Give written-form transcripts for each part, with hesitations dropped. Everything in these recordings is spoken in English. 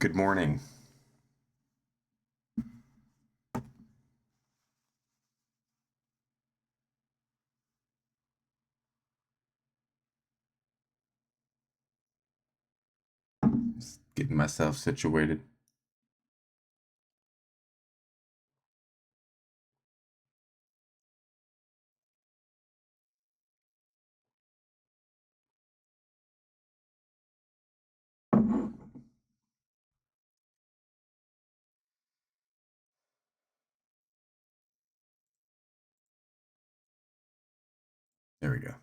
Good morning. Just getting myself situated. There we go. Okay.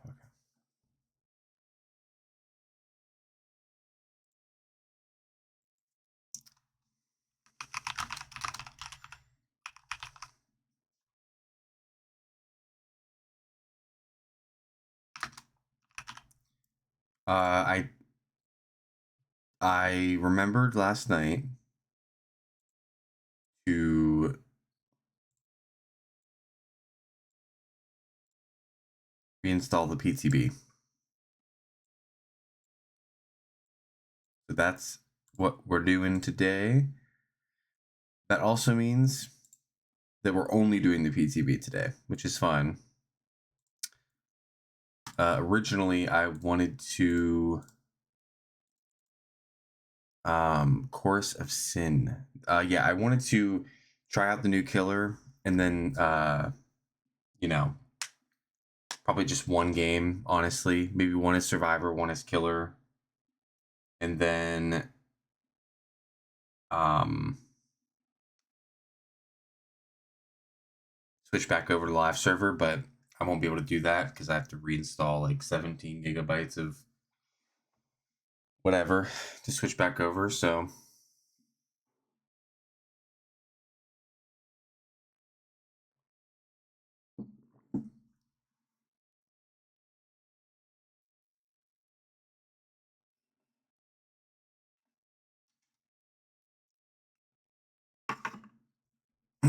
I remembered last night to reinstall the PTB. So that's what we're doing today. That also means that we're only doing the PTB today, which is fine. Originally, I wanted to Chorus of Sin. Yeah, I wanted to try out the new killer and then probably just one game, honestly. Maybe one is Survivor, one is Killer. And then switch back over to the live server, but I won't be able to do that because I have to reinstall like 17 gigabytes of whatever to switch back over. So I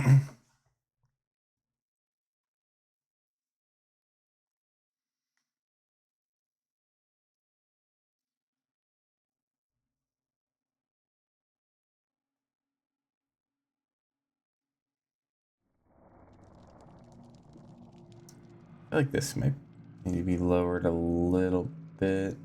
feel like this might need to be lowered a little bit.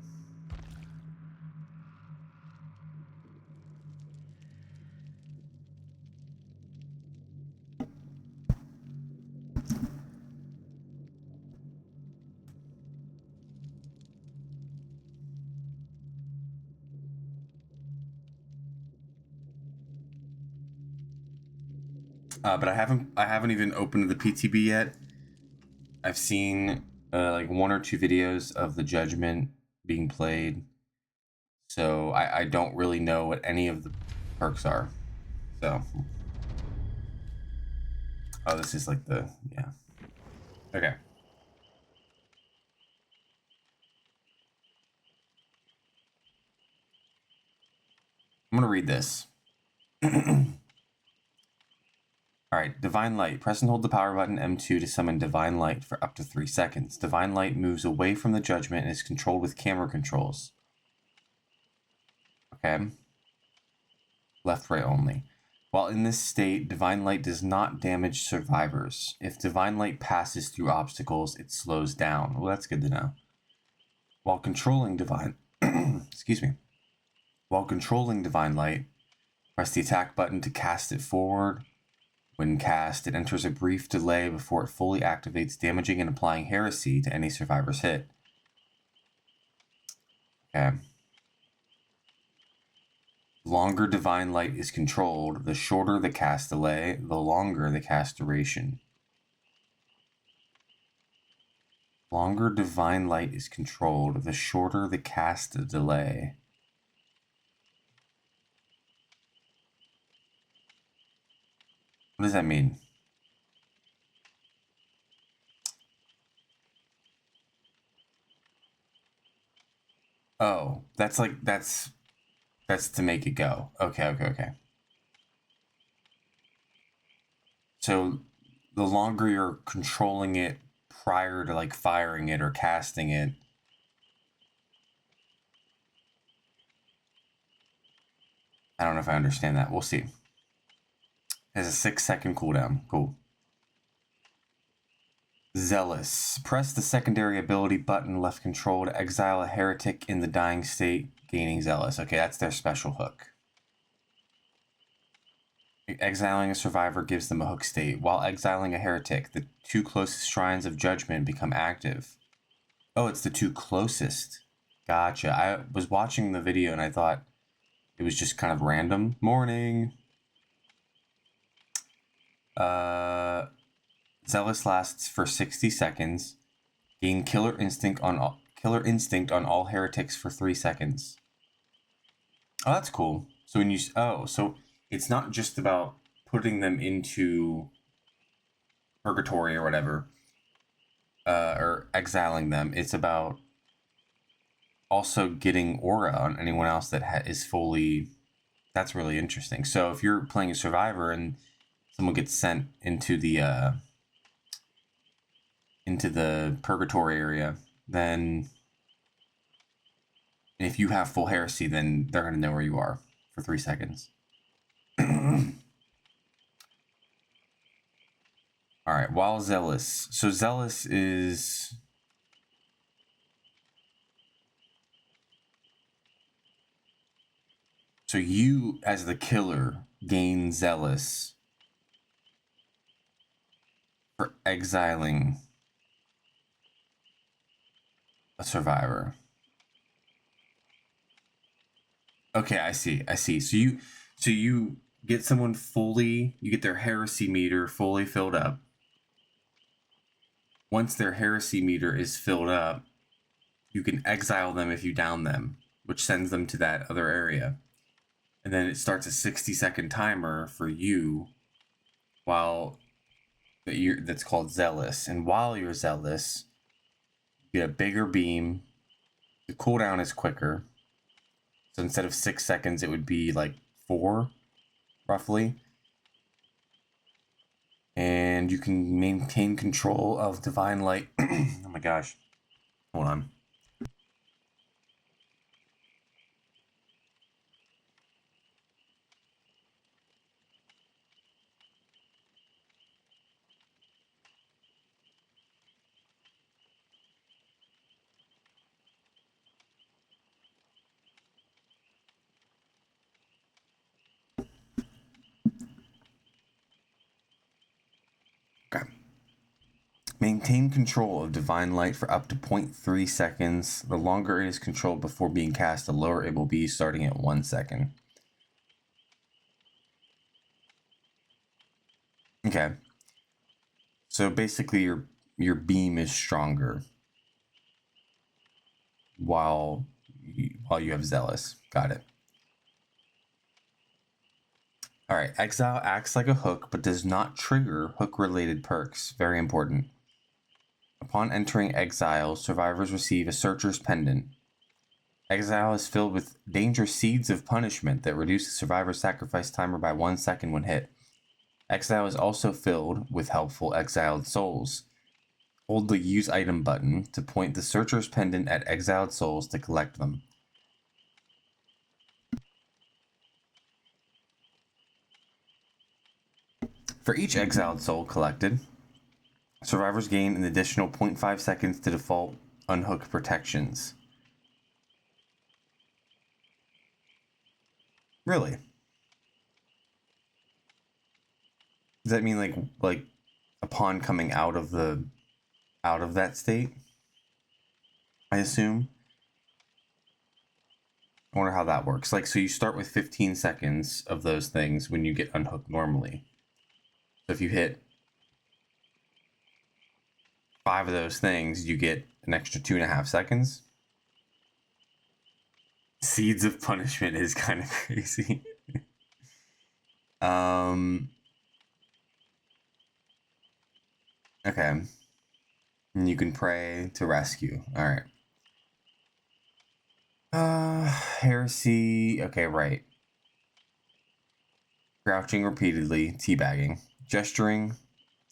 But I haven't even opened the PTB yet. I've seen like one or two videos of the Judgment being played, so I don't really know what any of the perks are. So, oh, this is like the Okay. I'm gonna read this. Alright, Divine Light. Press and hold the power button M2 to summon Divine Light for up to 3 seconds. Divine Light moves away from the Judgment and is controlled with camera controls. Okay. Left, right only. While in this state, Divine Light does not damage survivors. If Divine Light passes through obstacles, it slows down. Well, that's good to know. While controlling Divine... excuse me. While controlling Divine Light, press the attack button to cast it forward. When cast, it enters a brief delay before it fully activates, damaging and applying heresy to any survivor's hit. Okay. The longer Divine Light is controlled, the shorter the cast delay, the longer the cast duration. Longer Divine Light is controlled, the shorter the cast delay. What does that mean? Oh, that's to make it go. Okay. So the longer you're controlling it prior to like firing it or casting it, I don't know if I understand that. We'll see. It has a 6-second cooldown. Cool. Zealous. Press the secondary ability button left control to exile a heretic in the dying state, gaining Zealous. Okay, that's their special hook. Exiling a survivor gives them a hook state. While exiling a heretic, the 2 closest shrines of judgment become active. Oh, it's the 2 closest. Gotcha. I was watching the video and I thought it was just kind of random. Morning. Zealous lasts for 60 seconds. Gain killer instinct on all heretics for 3 seconds. Oh, that's cool. So when you so it's not just about putting them into purgatory or whatever, or exiling them. It's about also getting aura on anyone else that is fully. That's really interesting. So if you're playing a survivor and someone gets sent into the purgatory area, then if you have full heresy, then they're going to know where you are for 3 seconds. All right, while Zealous. So Zealous is... So you, as the killer, gain Zealous for exiling a survivor. Okay, I see. So you get someone fully, you get their heresy meter fully filled up. Once their heresy meter is filled up, you can exile them if you down them, which sends them to that other area. And then it starts a 60-second timer for you that's called Zealous. And while you're Zealous, you get a bigger beam. The cooldown is quicker. So instead of 6 seconds, it would be like 4, roughly. And you can maintain control of Divine Light. Oh my gosh. Hold on. Okay. Maintain control of Divine Light for up to 0.3 seconds. The longer it is controlled before being cast, the lower it will be, starting at 1 second. Okay. So basically your beam is stronger while you have Zealous. Got it. All right, Exile acts like a hook, but does not trigger hook-related perks. Very important. Upon entering Exile, survivors receive a Searcher's Pendant. Exile is filled with danger seeds of punishment that reduce the survivor's sacrifice timer by 1 second when hit. Exile is also filled with helpful exiled souls. Hold the Use Item button to point the Searcher's Pendant at exiled souls to collect them. For each exiled soul collected, survivors gain an additional 0.5 seconds to default unhook protections. Really? Does that mean like upon coming out of that state? I assume. I wonder how that works. Like, so you start with 15 seconds of those things when you get unhooked normally. So if you hit 5 of those things, you get an extra 2.5 seconds. Seeds of Punishment is kind of crazy. Okay. And you can pray to rescue. All right. Heresy. Okay, right. Crouching repeatedly, teabagging, gesturing,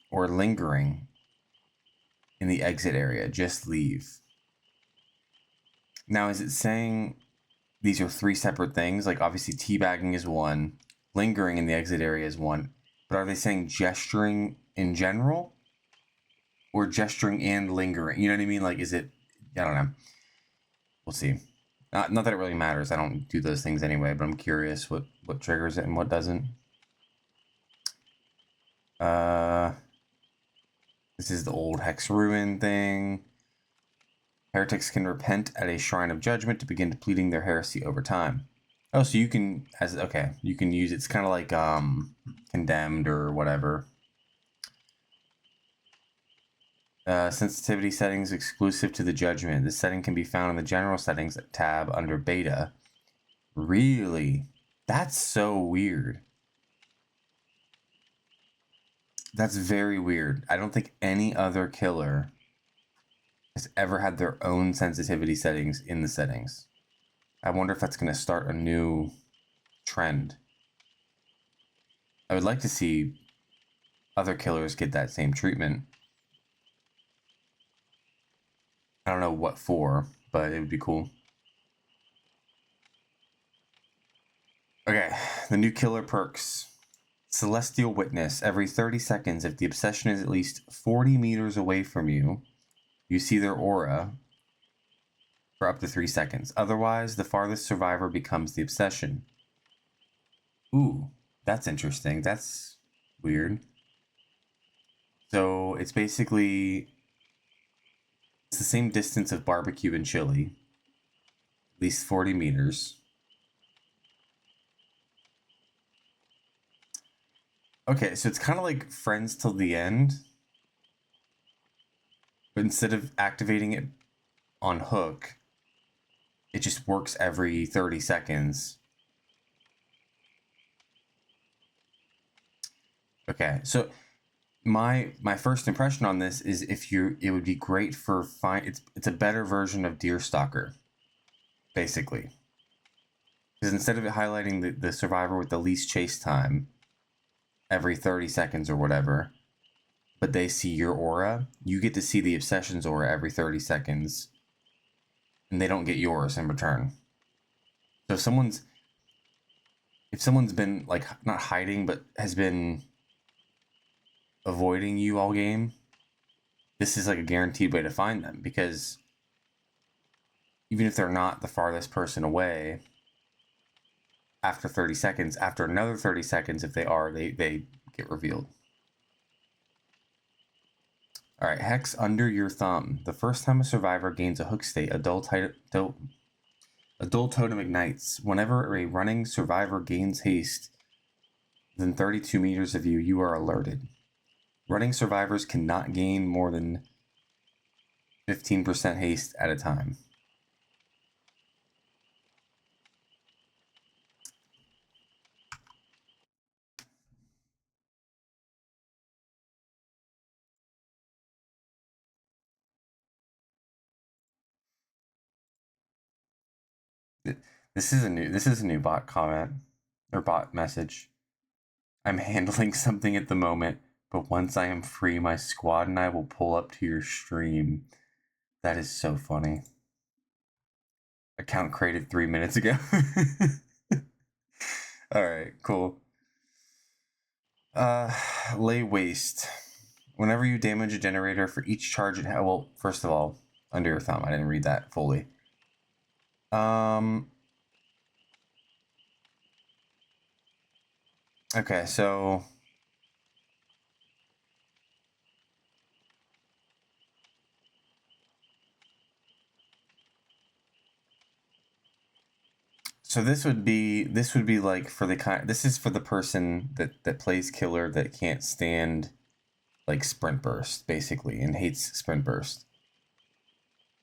or lingering in the exit area. Just leave. Now, is it saying these are three separate things. Like obviously teabagging is one, lingering in the exit area is one, but are they saying gesturing in general or gesturing and lingering? You know what I mean? Like, is it, I don't know. We'll see. Not that it really matters. I don't do those things anyway, but I'm curious what triggers it and what doesn't. This is the old Hex Ruin thing. Heretics can repent at a shrine of judgment to begin depleting their heresy over time. Oh, so you can, you can use, it's kind of like condemned or whatever. Sensitivity settings exclusive to the judgment. This setting can be found in the general settings tab under beta. Really? That's so weird. That's very weird. I don't think any other killer has ever had their own sensitivity settings in the settings. I wonder if that's going to start a new trend. I would like to see other killers get that same treatment. I don't know what for, but it would be cool. Okay, the new killer perks. Celestial Witness. Every 30 seconds, if the obsession is at least 40 meters away from you, you see their aura for up to 3 seconds. Otherwise, the farthest survivor becomes the obsession. Ooh, that's interesting. That's weird. So it's basically, it's the same distance of barbecue and chili, at least 40 meters. Okay, so it's kind of like Friends Till the End, but instead of activating it on hook, it just works every 30 seconds. Okay, so my first impression on this is it would be great for it's a better version of Deerstalker, basically. Because instead of it highlighting the survivor with the least chase time every 30 seconds or whatever, but they see your aura, you get to see the obsession's aura every 30 seconds, and they don't get yours in return. So if someone's been like not hiding but has been avoiding you all game, this is like a guaranteed way to find them, because even if they're not the farthest person away, after 30 seconds, after another 30 seconds, if they are, they get revealed. All right, Hex Under Your Thumb. The first time a survivor gains a hook state, a dull totem ignites. Whenever a running survivor gains haste within 32 meters of you, you are alerted. Running survivors cannot gain more than 15% haste at a time. This is a new bot comment or bot message. I'm handling something at the moment, but once I am free, my squad and I will pull up to your stream. That is so funny. Account created 3 minutes ago. Alright, cool. Lay waste. Whenever you damage a generator for each charge it has, well, first of all, Under Your Thumb. I didn't read that fully. Okay, so this would be like for this is for the person that plays killer that can't stand like sprint burst basically and hates sprint burst,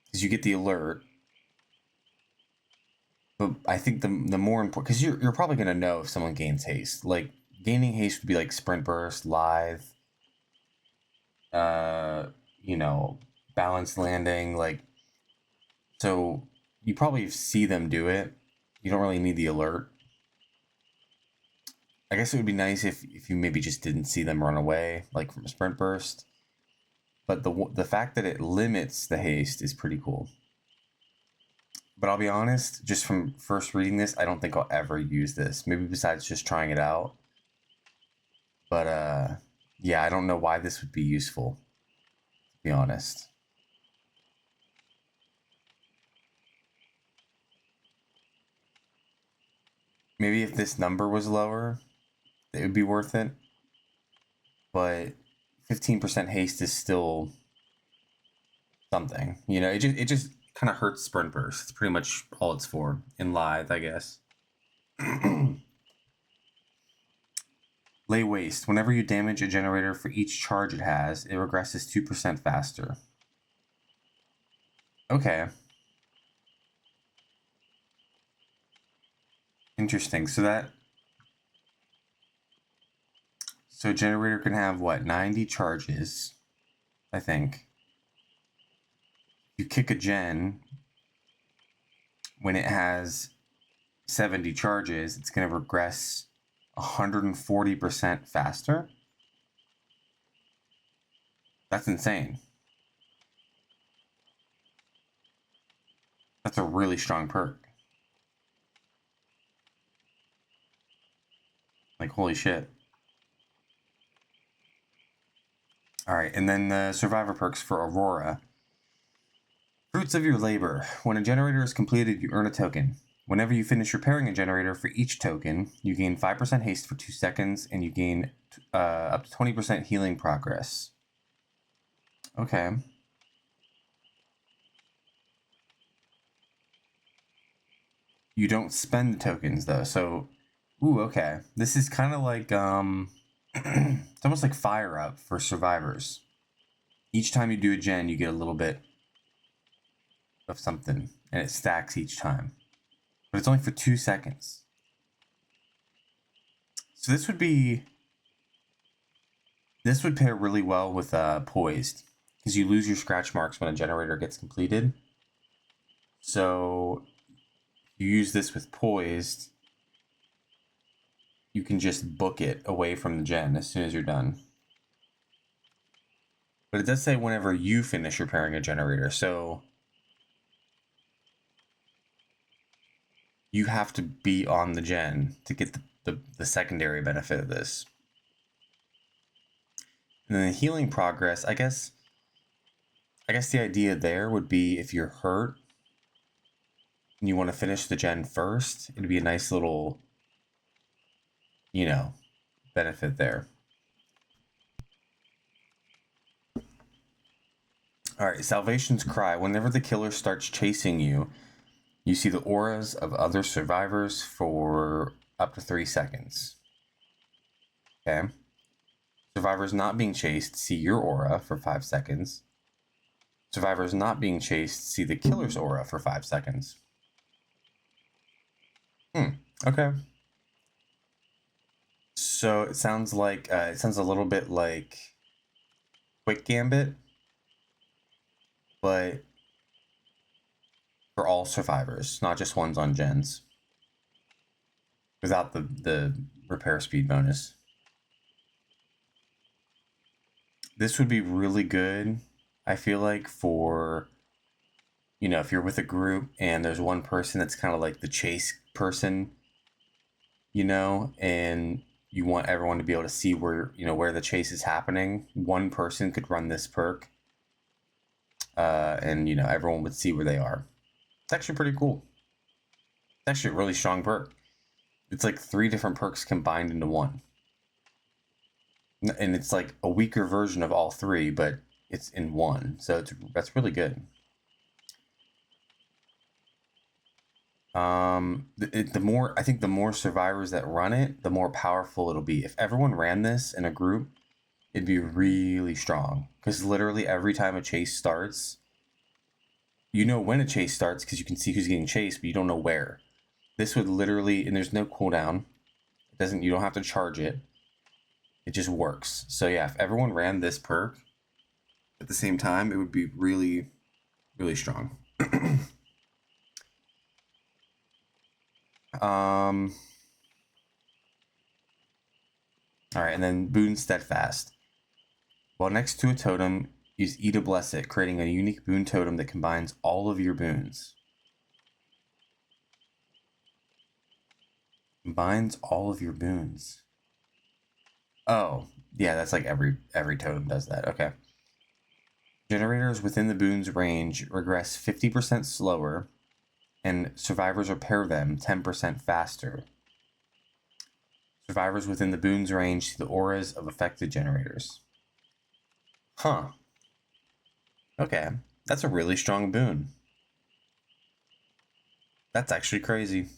because you get the alert, but I think the more important, because you're probably gonna know if someone gains haste. Like gaining haste would be like sprint burst, lithe, you know, balanced landing, like, so you probably see them do it. You don't really need the alert. I guess it would be nice if you maybe just didn't see them run away, like from a sprint burst. But the fact that it limits the haste is pretty cool. But I'll be honest, just from first reading this, I don't think I'll ever use this. Maybe besides just trying it out. But yeah, I don't know why this would be useful, to be honest. Maybe if this number was lower, it would be worth it. But 15% haste is still something. You know, it just kind of hurts sprint burst. It's pretty much all it's for in Lithe, I guess. Lay waste. Whenever you damage a generator for each charge it has, it regresses 2% faster. Okay. Interesting. So a generator can have what, 90 charges, I think. You kick a gen when it has 70 charges, it's going to regress 140% faster. That's insane. That's a really strong perk. Like, holy shit. Alright, and then the survivor perks for Aurora. Fruits of your labor. When a generator is completed, you earn a token. Whenever you finish repairing a generator for each token, you gain 5% haste for 2 seconds, and you gain up to 20% healing progress. Okay. You don't spend the tokens, though, so... Ooh, okay. This is kind of like, it's almost like Fire Up for survivors. Each time you do a gen, you get a little bit of something, and it stacks each time. But it's only for 2 seconds. So this would pair really well with Poised, because you lose your scratch marks when a generator gets completed. So you use this with Poised, you can just book it away from the gen as soon as you're done. But it does say whenever you finish repairing a generator, so you have to be on the gen to get the secondary benefit of this. And then the healing progress, I guess the idea there would be if you're hurt and you want to finish the gen first, it'd be a nice little, you know, benefit there. Alright, Salvation's Cry. Whenever the killer starts chasing you, you see the auras of other survivors for up to 3 seconds. Okay. Survivors not being chased see your aura for 5 seconds. Survivors not being chased see the killer's aura for 5 seconds. Okay. So it sounds a little bit like Quick Gambit, but for all survivors, not just ones on gens, without the repair speed bonus. This would be really good, I feel like, for, you know, if you're with a group and there's one person that's kind of like the chase person, you know, and you want everyone to be able to see where, you know, where the chase is happening. One person could run this perk, and, you know, everyone would see where they are. It's actually pretty cool. It's actually a really strong perk. It's like 3 different perks combined into one. And it's like a weaker version of all 3, but it's in one. So that's really good. The more survivors that run it, the more powerful it'll be. If everyone ran this in a group, it'd be really strong. Because literally every time a chase starts, you know when a chase starts because you can see who's getting chased, but you don't know where. This would literally, and there's no cooldown. You don't have to charge it. It just works. So yeah, if everyone ran this perk at the same time, it would be really, really strong. All right, and then Boon Steadfast. While next to a totem, use E to bless it, creating a unique boon totem that combines all of your boons. Combines all of your boons. Oh, yeah, that's like every totem does that. Okay. Generators within the boon's range regress 50% slower, and survivors repair them 10% faster. Survivors within the boon's range see the auras of affected generators. Huh. Okay. That's a really strong boon. That's actually crazy.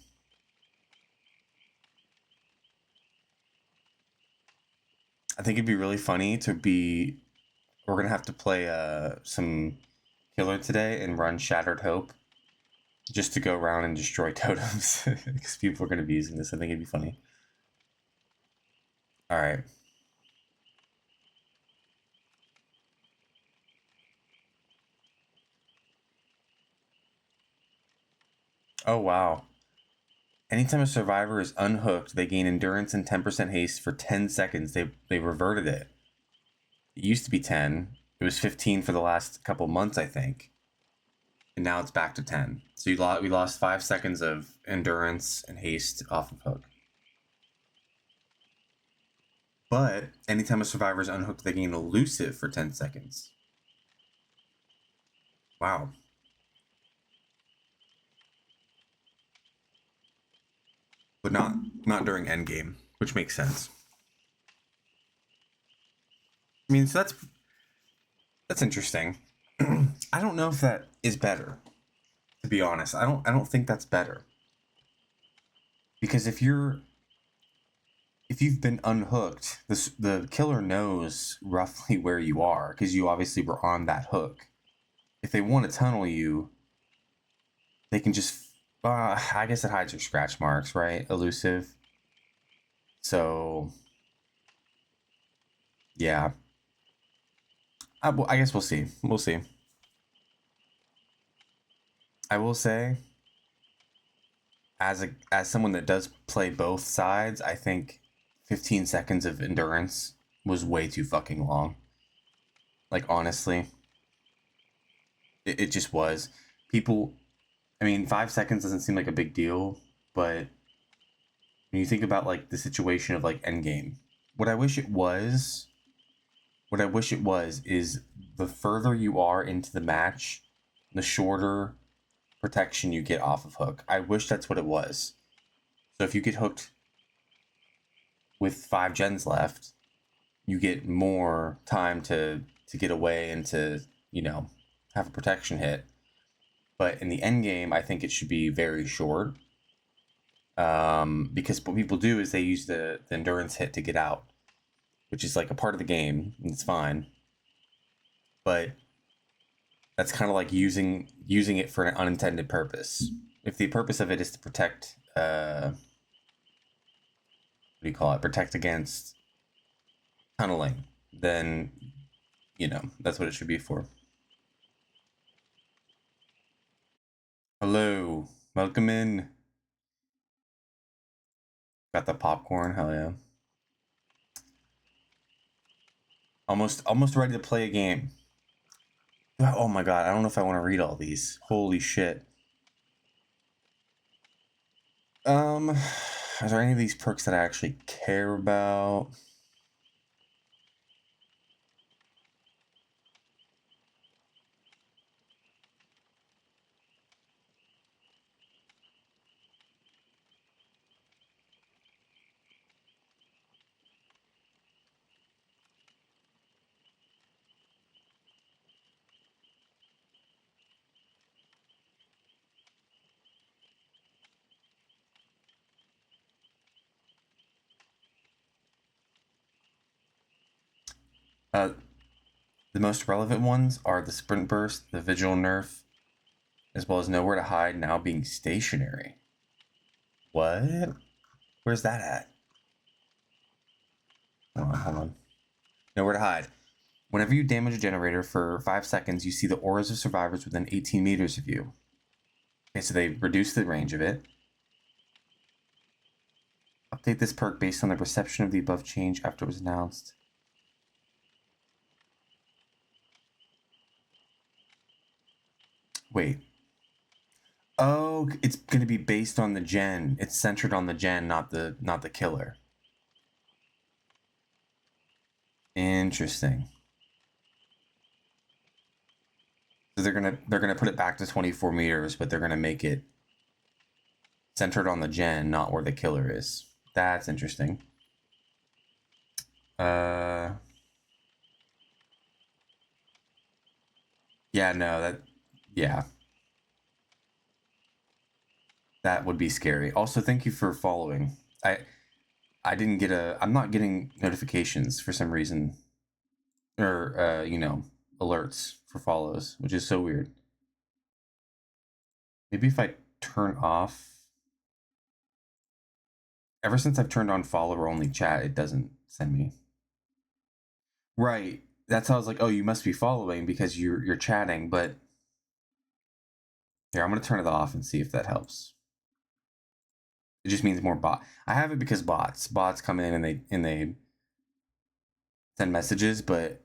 I think it'd be really funny to be... We're going to have to play some Killer today and run Shattered Hope just to go around and destroy totems because people are going to be using this. I think it'd be funny. All right. Oh, wow. Anytime a survivor is unhooked, they gain endurance and 10% haste for 10 seconds. They reverted it. It used to be 10. It was 15 for the last couple months, I think. And now it's back to 10. So we lost 5 seconds of endurance and haste off of hook. But anytime a survivor is unhooked, they gain elusive for 10 seconds. Wow. But not during endgame, which makes sense. I mean, so that's interesting. I don't know if that is better. To be honest, I don't think that's better. Because if you've been unhooked, the killer knows roughly where you are because you obviously were on that hook. If they want to tunnel you, they can just. I guess it hides your scratch marks, right? Elusive. So, yeah. I guess we'll see. We'll see. I will say, as someone that does play both sides, I think 15 seconds of endurance was way too fucking long. Like, honestly, it just was. People, I mean, 5 seconds doesn't seem like a big deal, but when you think about like the situation of like Endgame, what I wish it was, is the further you are into the match, the shorter protection you get off of hook. I wish that's what it was. So if you get hooked with 5 gens left, you get more time to get away and to, have a protection hit. But in the end game, I think it should be very short. Because what people do is they use the endurance hit to get out, which is like a part of the game, and it's fine. But that's kind of like using it for an unintended purpose. If the purpose of it is to protect, what do you call it? Protect against tunneling, then, that's what it should be for. Hello, welcome in. Got the popcorn, hell yeah. Almost ready to play a game. Oh my god, I don't know if I want to read all these. Holy shit. Are there any of these perks that I actually care about? The most relevant ones are the Sprint Burst, the Vigil Nerf, as well as Nowhere to Hide now being stationary. What? Where's that at? Hold on. Nowhere to Hide. Whenever you damage a generator for 5 seconds, you see the auras of survivors within 18 meters of you. Okay, so they reduced the range of it. Update this perk based on the reception of the above change after it was announced. Wait. Oh, it's going to be based on the gen. It's centered on the gen, not the killer. Interesting. So they're gonna put it back to 24 meters, but they're gonna make it centered on the gen, not where the killer is. That's interesting. Yeah, no, yeah. That would be scary. Also, thank you for following. I'm not getting notifications for some reason. Or, alerts for follows, which is so weird. Maybe if I turn off... Ever since I've turned on follower only chat, it doesn't send me. Right. That's how I was like, oh, you must be following because you're chatting, but here, I'm gonna turn it off and see if that helps. It just means more bot. I have it because bots come in and they send messages, but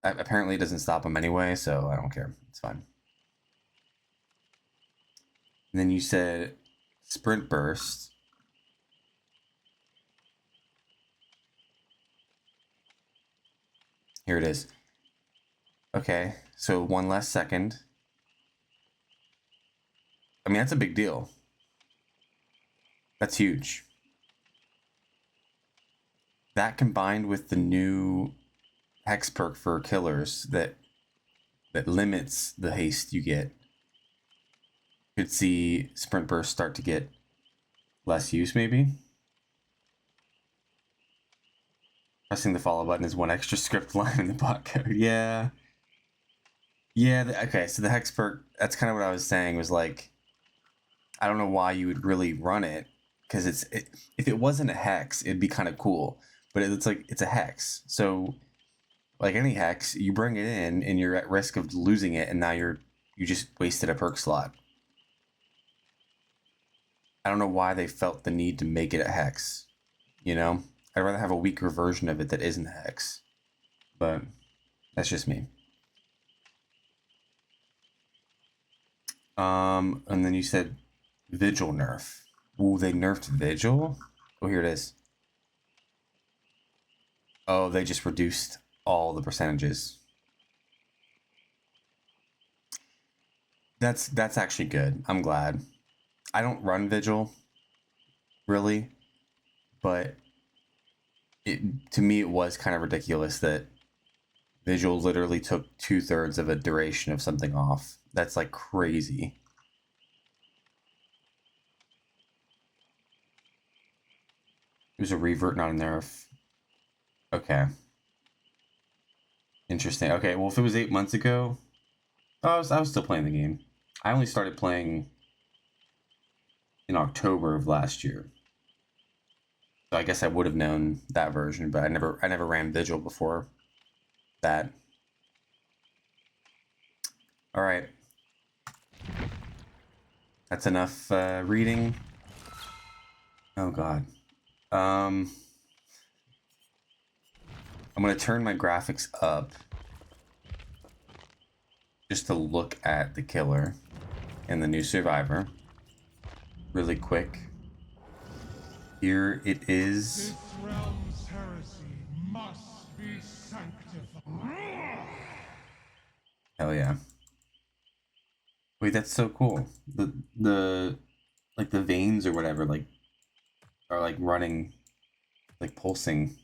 apparently it doesn't stop them anyway, so I don't care. It's fine. And then you said sprint burst. Here it is. Okay, so 1 less second. I mean, that's a big deal. That's huge. That combined with the new hex perk for killers that limits the haste you get, could see sprint burst start to get less use, maybe. Pressing the follow button is one extra script line in the bot code. Yeah. Okay, so the hex perk, that's kind of what I was saying, was like, I don't know why you would really run it, because if it wasn't a hex, it'd be kind of cool, but it's like, it's a hex, so like any hex, you bring it in and you're at risk of losing it, and now you just wasted a perk slot. I don't know why they felt the need to make it a hex, you know? I'd rather have a weaker version of it that isn't a hex, but that's just me. And then you said Vigil nerf. Ooh, they nerfed Vigil? Oh, here it is. Oh, they just reduced all the percentages. That's actually good. I'm glad. I don't run Vigil, really, but to me it was kind of ridiculous that Vigil literally took 2/3 of a duration of something off. That's like crazy. It was a revert, not a nerf. Okay. Interesting. Okay, well, if it was 8 months ago, I was still playing the game. I only started playing in October of last year. So I guess I would have known that version, but I never ran Vigil before that. All right. That's enough reading. Oh god. I'm gonna turn my graphics up just to look at the killer and the new survivor really quick. Here it is. This realm's heresy must be sanctified. Hell yeah. Wait, that's so cool. The like the veins or whatever like are like running, like pulsing.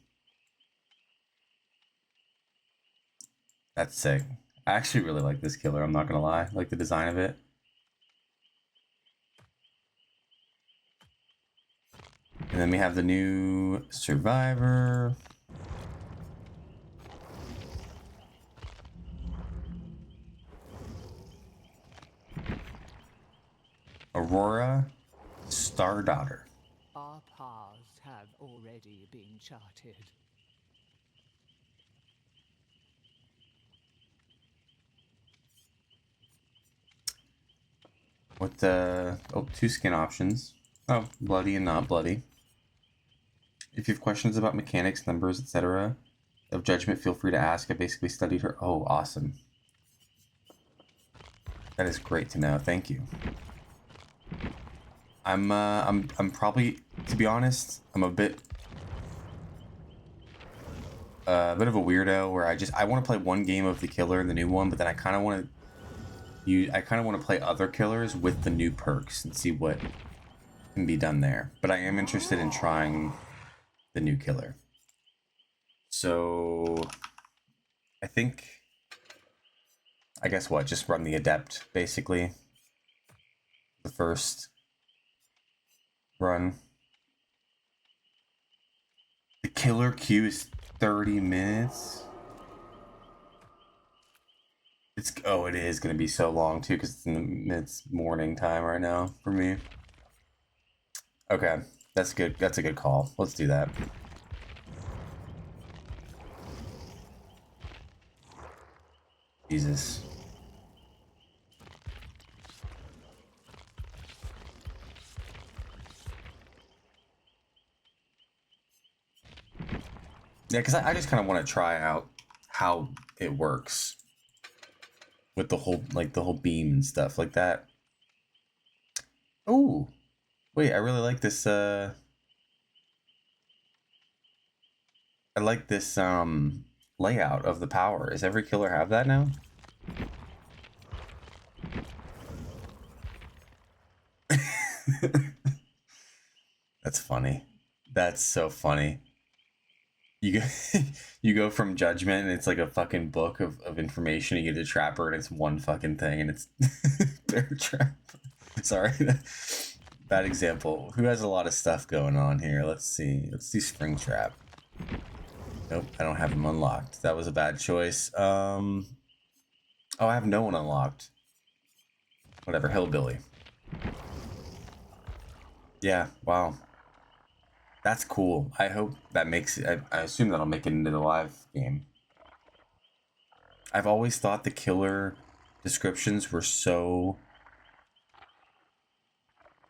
That's sick. I actually really like this killer, I'm not gonna lie. I like the design of it. And then we have the new survivor. Aurora Stardaughter. Our paths have already been charted. What the... Oh, 2 skin options. Oh, bloody and not bloody. If you have questions about mechanics, numbers, etc. of Judgment, feel free to ask. I basically studied her. Oh, awesome. That is great to know. Thank you. I'm probably, to be honest, I'm a bit of a weirdo where I want to play one game of the killer in the new one, but then I kind of want to play other killers with the new perks and see what can be done there. But I am interested in trying the new killer. So I think, I guess what, just run the adept basically. The first run. The killer queue is 30 minutes. It is gonna be so long too because it's morning time right now for me. Okay, that's good. That's a good call. Let's do that. Jesus. Yeah, because I just kind of want to try out how it works with the whole beam and stuff like that. Oh, wait, I really like this. I like this layout of the power. Does every killer have that now? That's funny. That's so funny. You go you go from judgment and it's like a fucking book of information. You get a trapper and it's one fucking thing and it's bear trap. Sorry. Bad example. Who has a lot of stuff going on here? Let's see. Let's do spring trap. Nope, I don't have them unlocked. That was a bad choice. Oh, I have no one unlocked. Whatever, hillbilly. Yeah, wow. That's cool. I hope that makes it. I assume that'll make it into the live game. I've always thought the killer descriptions were just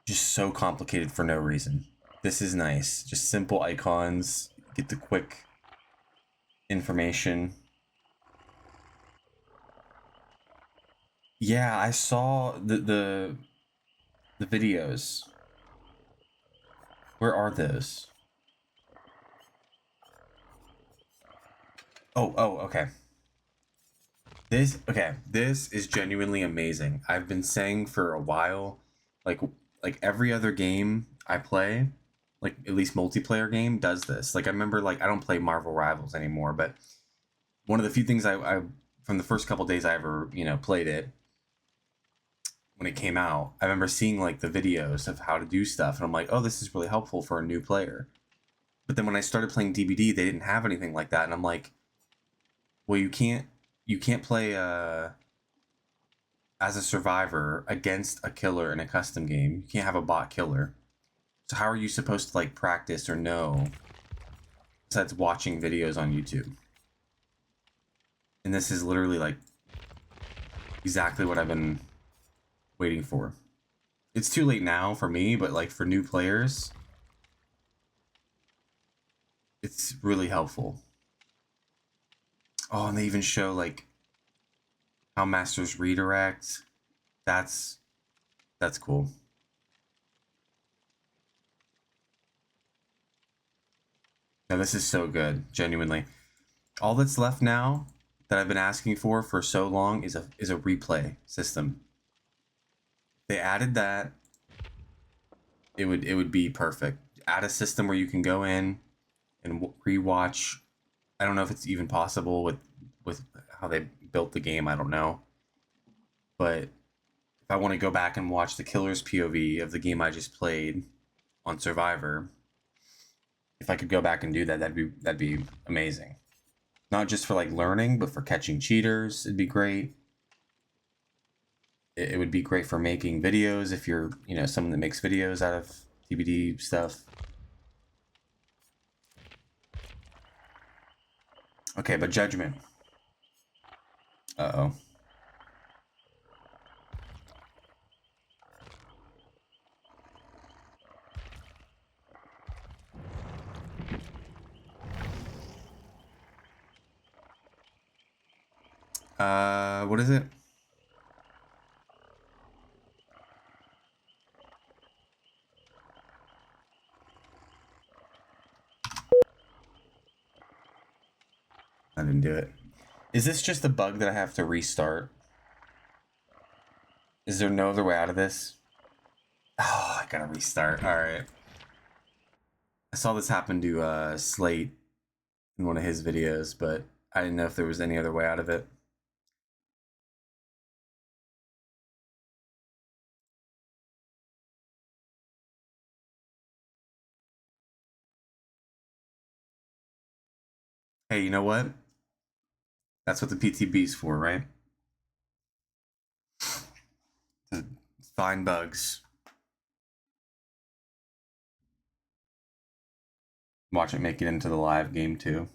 so complicated for no reason. This is nice. Just simple icons, get the quick information. Yeah, I saw the videos. Where are those? Oh, okay. This is genuinely amazing. I've been saying for a while, like every other game I play, like at least multiplayer game does this. Like I remember, like I don't play Marvel Rivals anymore, but one of the few things I from the first couple days I ever, played it when it came out, I remember seeing like the videos of how to do stuff and I'm like, "Oh, this is really helpful for a new player." But then when I started playing DBD, they didn't have anything like that and I'm like, "Well, you can't play as a survivor against a killer in a custom game. You can't have a bot killer. So how are you supposed to like practice or know besides watching videos on YouTube?" And this is literally like exactly what I've been waiting for. It's too late now for me, but like for new players, it's really helpful. Oh, and they even show like how masters redirect. That's cool. Now this is so good, genuinely. All that's left now that I've been asking for so long is a replay system. They added that, it would be perfect. Add a system where you can go in and rewatch. I don't know if it's even possible with how they built the game. I don't know, but if I want to go back and watch the killer's POV of the game I just played on Survivor, if I could go back and do that, that'd be amazing. Not just for like learning, but for catching cheaters, it'd be great. It would be great for making videos if you're, someone that makes videos out of DBD stuff. Okay, but judgment. Uh-oh. What is it? I didn't do it. Is this just a bug that I have to restart? Is there no other way out of this? Oh, I gotta restart. Alright. I saw this happen to Slate in one of his videos, but I didn't know if there was any other way out of it. Hey, you know what? That's what the PTB's for, right? To find bugs. Watch it make it into the live game too.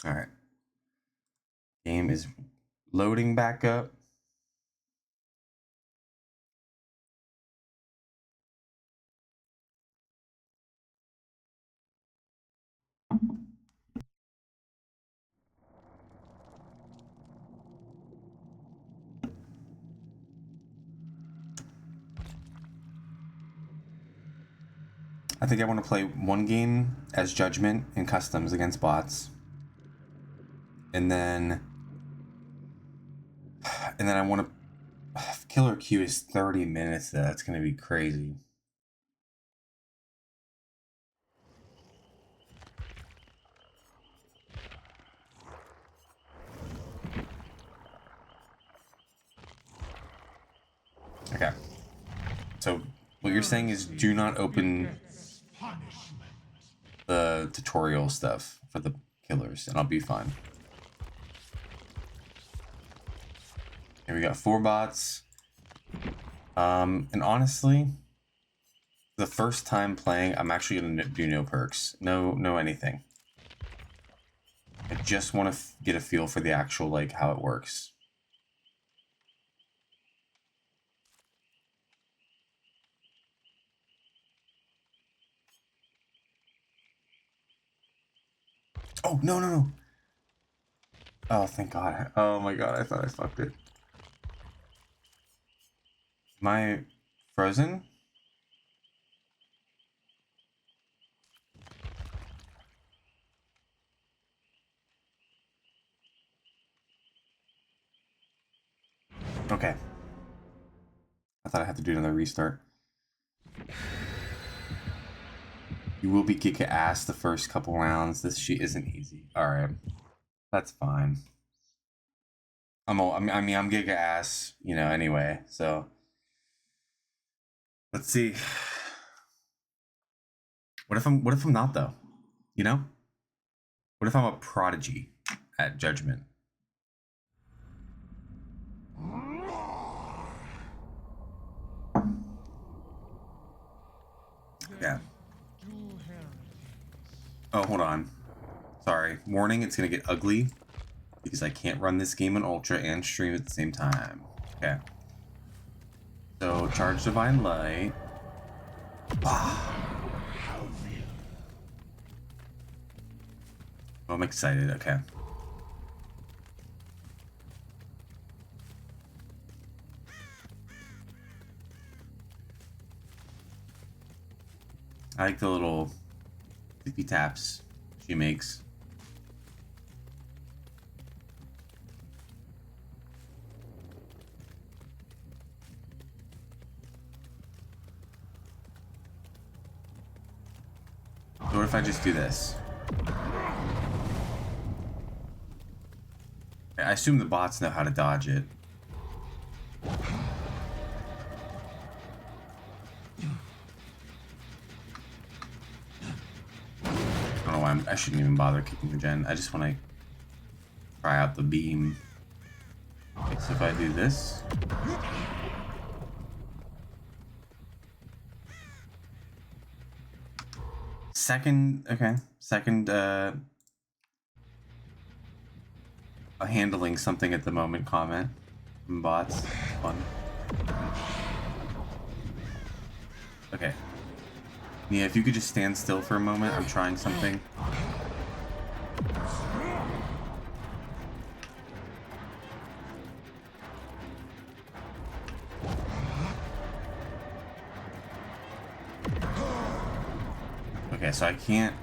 All right. Game is loading back up. I think I want to play one game as Judgment in customs against bots. And then I want to... Killer Q is 30 minutes though. That's going to be crazy. Okay. So what you're saying is do not open the tutorial stuff for the killers and I'll be fine. Here we got 4 bots. And honestly, the first time playing, I'm actually gonna do no perks, no anything. I just want to get a feel for the actual like how it works. Oh no! Oh thank God! Oh my God! I thought I fucked it. Am I frozen? Okay. I thought I had to do another restart. You will be kick ass the first couple rounds. This shit isn't easy. Alright. That's fine. I'm giga ass, you know, anyway, so let's see. What if I'm not though? You know? What if I'm a prodigy at Judgment? Yeah. Oh, hold on. Sorry. Warning, it's gonna get ugly because I can't run this game on Ultra and stream at the same time. Okay. So, charge Divine Light. Oh, I'm excited. Okay. I like the little tippy taps she makes. So what if I just do this? I assume the bots know how to dodge it. I don't know why I shouldn't even bother kicking the gen. I just want to try out the beam. Okay, so if I do this. Second handling something at the moment comment from bots. Fun. Okay. Yeah, if you could just stand still for a moment. I'm trying something. Okay, so I can't,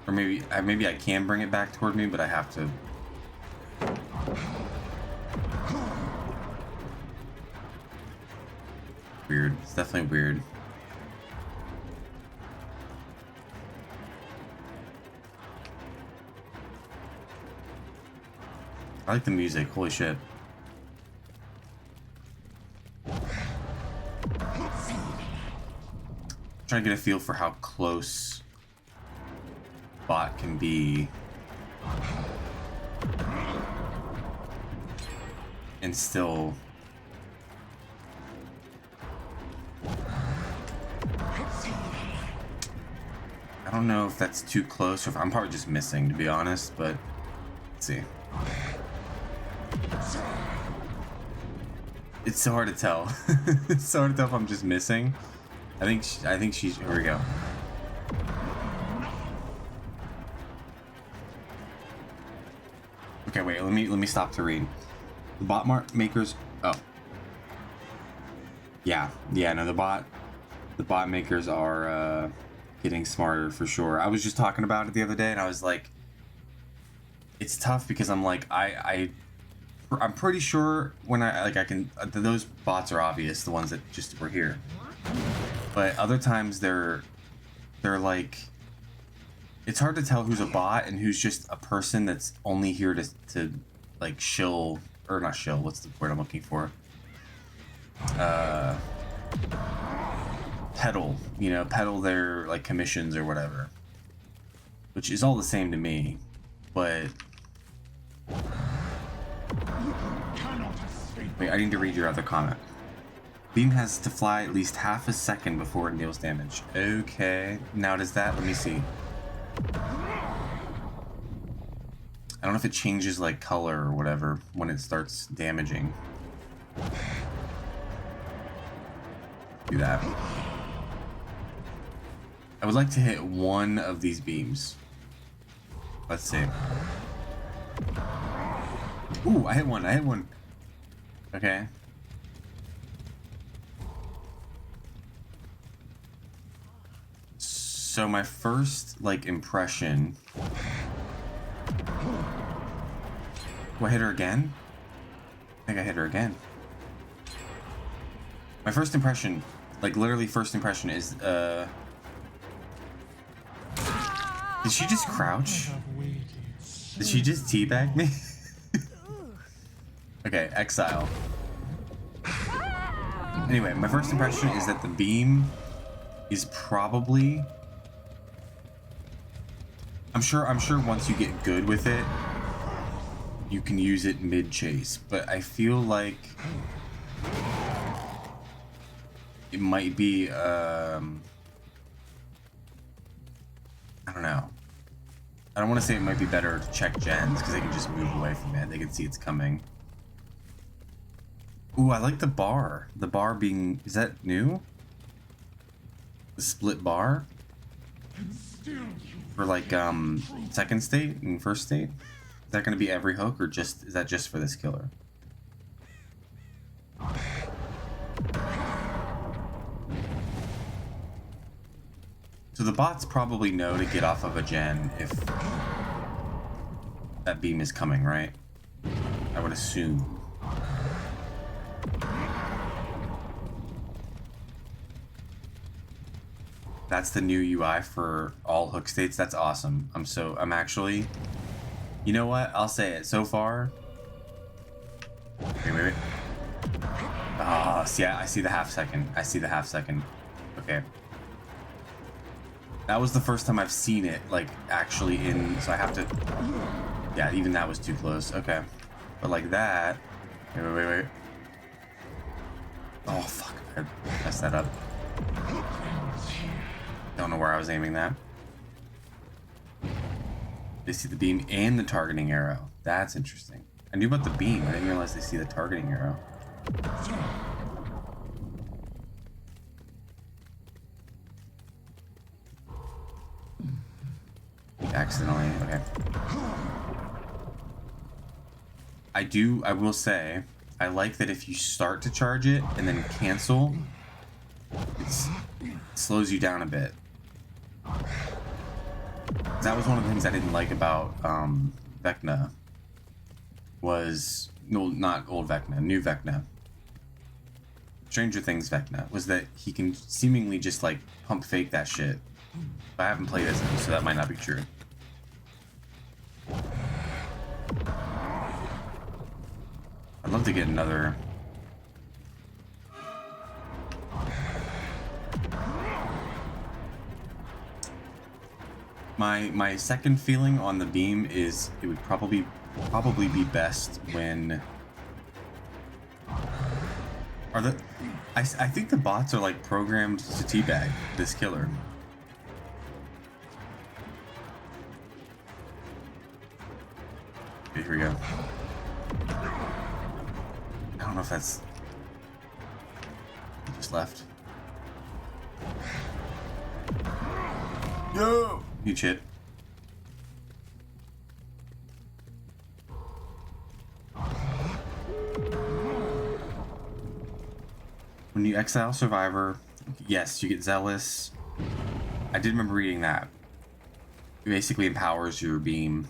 or maybe I can bring it back toward me, but I have to. Weird. It's definitely weird. I like the music. Holy shit. Trying to get a feel for how close bot can be and still I don't know if that's too close or if I'm probably just missing, to be honest, but let's see. It's so hard to tell. It's so hard to tell if I'm just missing. I think she's, here we go. Okay, wait, let me stop to read. The bot makers, oh. Yeah, no, the bot makers are getting smarter for sure. I was just talking about it the other day and I was like, it's tough because I'm like, I'm pretty sure when I can, those bots are obvious, the ones that just were here. But other times they're like, it's hard to tell who's a bot and who's just a person that's only here to like shill, or not shill, what's the word I'm looking for? Peddle, peddle their like commissions or whatever. Which is all the same to me, but wait, I need to read your other comment. Beam has to fly at least half a second before it deals damage. Okay, now does that, let me see. I don't know if it changes like color or whatever when it starts damaging. Do that. I would like to hit one of these beams. Let's see. Ooh, I hit one. Okay. So my first, like, impression... Do I hit her again? I think I hit her again. My first impression, like, literally first impression is, did she just crouch? Did she just teabag me? Okay, exile. Anyway, my first impression is that the beam is probably... I'm sure once you get good with it, you can use it mid-chase, but I feel like it might be, I don't know. I don't want to say it might be better to check gens, because they can just move away from it. They can see it's coming. Ooh, I like the bar. The bar being... Is that new? The split bar? For, like, second state and first state? Is that going to be every hook, or is that just for this killer? So the bots probably know to get off of a gen if that beam is coming, right? I would assume. That's the new UI for all hook states. That's awesome. I'm actually... You know what? I'll say it. So far... Wait. Ah, see, I see the half second. Okay. That was the first time I've seen it, like, actually in... So I have to... Yeah, even that was too close. Okay. But like that... Wait. Oh, fuck. I messed that up. Don't know where I was aiming that. They see the beam and the targeting arrow. That's interesting. I knew about the beam. I didn't realize they see the targeting arrow. accidentally. Okay. I will say, I like that if you start to charge it and then cancel, it slows you down a bit. That was one of the things I didn't like about Vecna. Was, no, not old Vecna, new Vecna. Stranger Things Vecna was that he can seemingly just like pump fake that shit. But I haven't played as him, so that might not be true. I'd love to get another. My second feeling on the beam is it would probably be best when I think the bots are like programmed to teabag this killer. Okay, here we go. I don't know if that's... He just left. Yo! Huge shit. When you exile Survivor, yes, you get Zealous. I did remember reading that. It basically empowers your beam,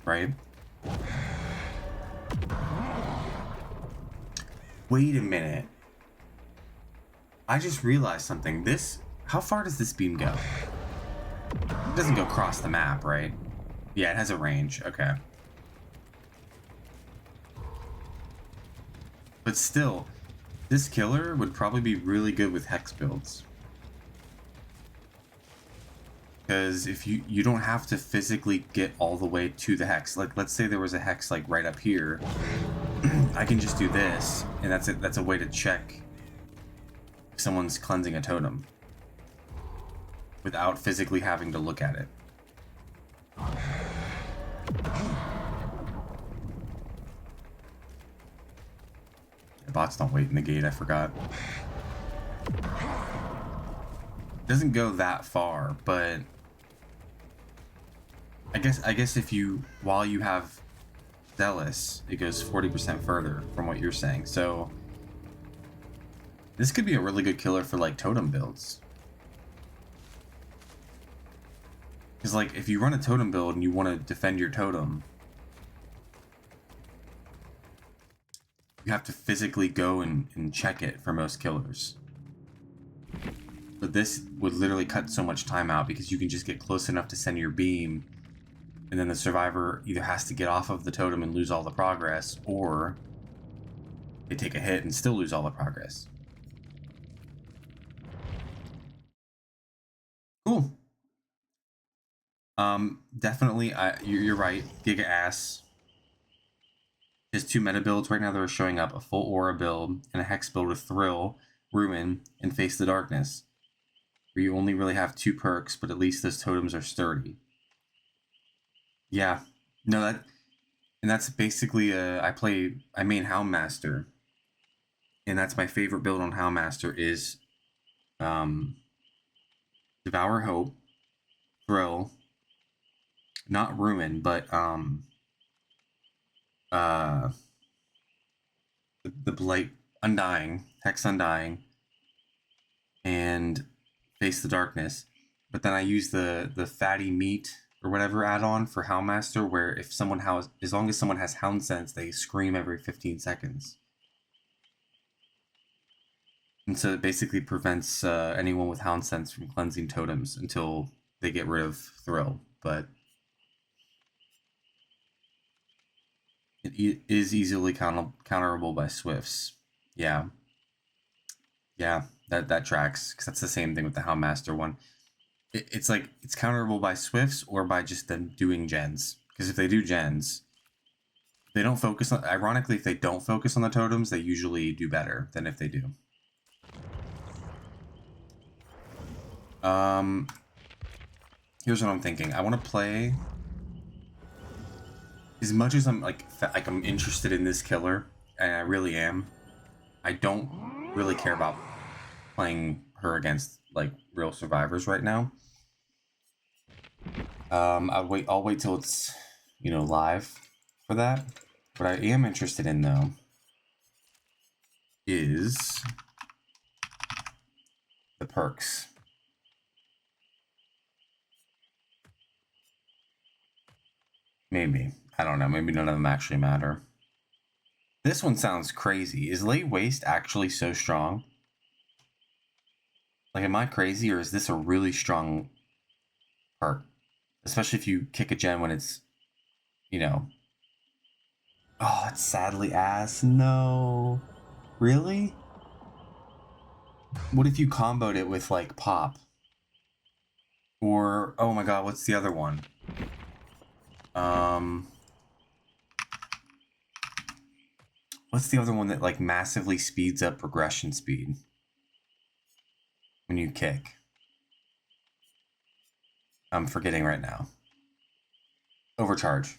right? Wait a minute. I just realized something. How far does this beam go? It doesn't go across the map, right? Yeah, it has a range. Okay. But still, this killer would probably be really good with hex builds. Because if you don't have to physically get all the way to the hex. Like, let's say there was a hex like right up here. I can just do this, and that's it. That's a way to check if someone's cleansing a totem without physically having to look at it. The bots don't wait in the gate, I forgot. It doesn't go that far, but I guess if you, while you have Zealous, it goes 40% further from what you're saying. So this could be a really good killer for like totem builds. Because like if you run a totem build and you want to defend your totem, you have to physically go and check it for most killers. But this would literally cut so much time out because you can just get close enough to send your beam, and then the survivor either has to get off of the totem and lose all the progress, or they take a hit and still lose all the progress. Cool. Definitely, you're right. Giga Ass. His two meta builds right now, they're showing up: a full aura build and a hex build with Thrill, Ruin, and Face the Darkness, where you only really have 2 perks, but at least those totems are sturdy. Yeah, no, that's basically I main Houndmaster, and that's my favorite build on Houndmaster is Devour Hope, Thrill, not Ruin, but the Blight, Undying, Hex Undying, and Face the Darkness. But then I use the Fatty Meat or whatever add-on for Houndmaster, where if someone has, as long as someone has Hound Sense, they scream every 15 seconds. And so it basically prevents anyone with Hound Sense from cleansing totems until they get rid of Thrill. But it is easily counterable by Swifts. Yeah. Yeah, that tracks, because that's the same thing with the Houndmaster one. It's like, it's counterable by Swifts or by just them doing gens. Because if they do gens, they don't focus on, ironically, if they don't focus on the totems, they usually do better than if they do. Here's what I'm thinking. I want to play, as much as I'm like I'm interested in this killer, and I really am, I don't really care about playing her against like real survivors right now. I'll wait till it's, you know, live for that. What I am interested in though is the perks. Maybe. I don't know. Maybe none of them actually matter. This one sounds crazy. Is Lay Waste actually so strong? Like, am I crazy, or is this a really strong perk? Especially if you kick a gen when it's, you know... Oh, it's sadly ass. No. Really? What if you comboed it with, like, pop? Or, oh my god, what's the other one? What's the other one that, like, massively speeds up progression speed when you kick? I'm forgetting right now. Overcharge.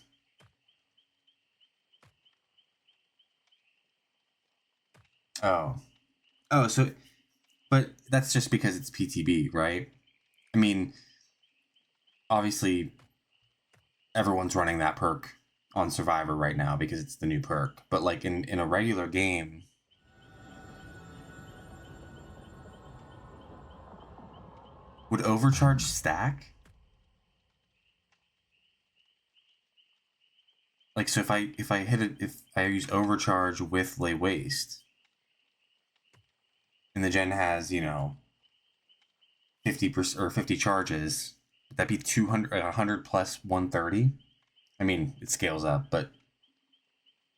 Oh. Oh, so... But that's just because it's PTB, right? I mean, obviously, everyone's running that perk on Survivor right now because it's the new perk. But, like, in a regular game... Would Overcharge stack? Like, so if I hit it, if I use Overcharge with Lay Waste, and the gen has, you know, 50% or 50 charges, would that be 200, 100 plus 130? I mean, it scales up, but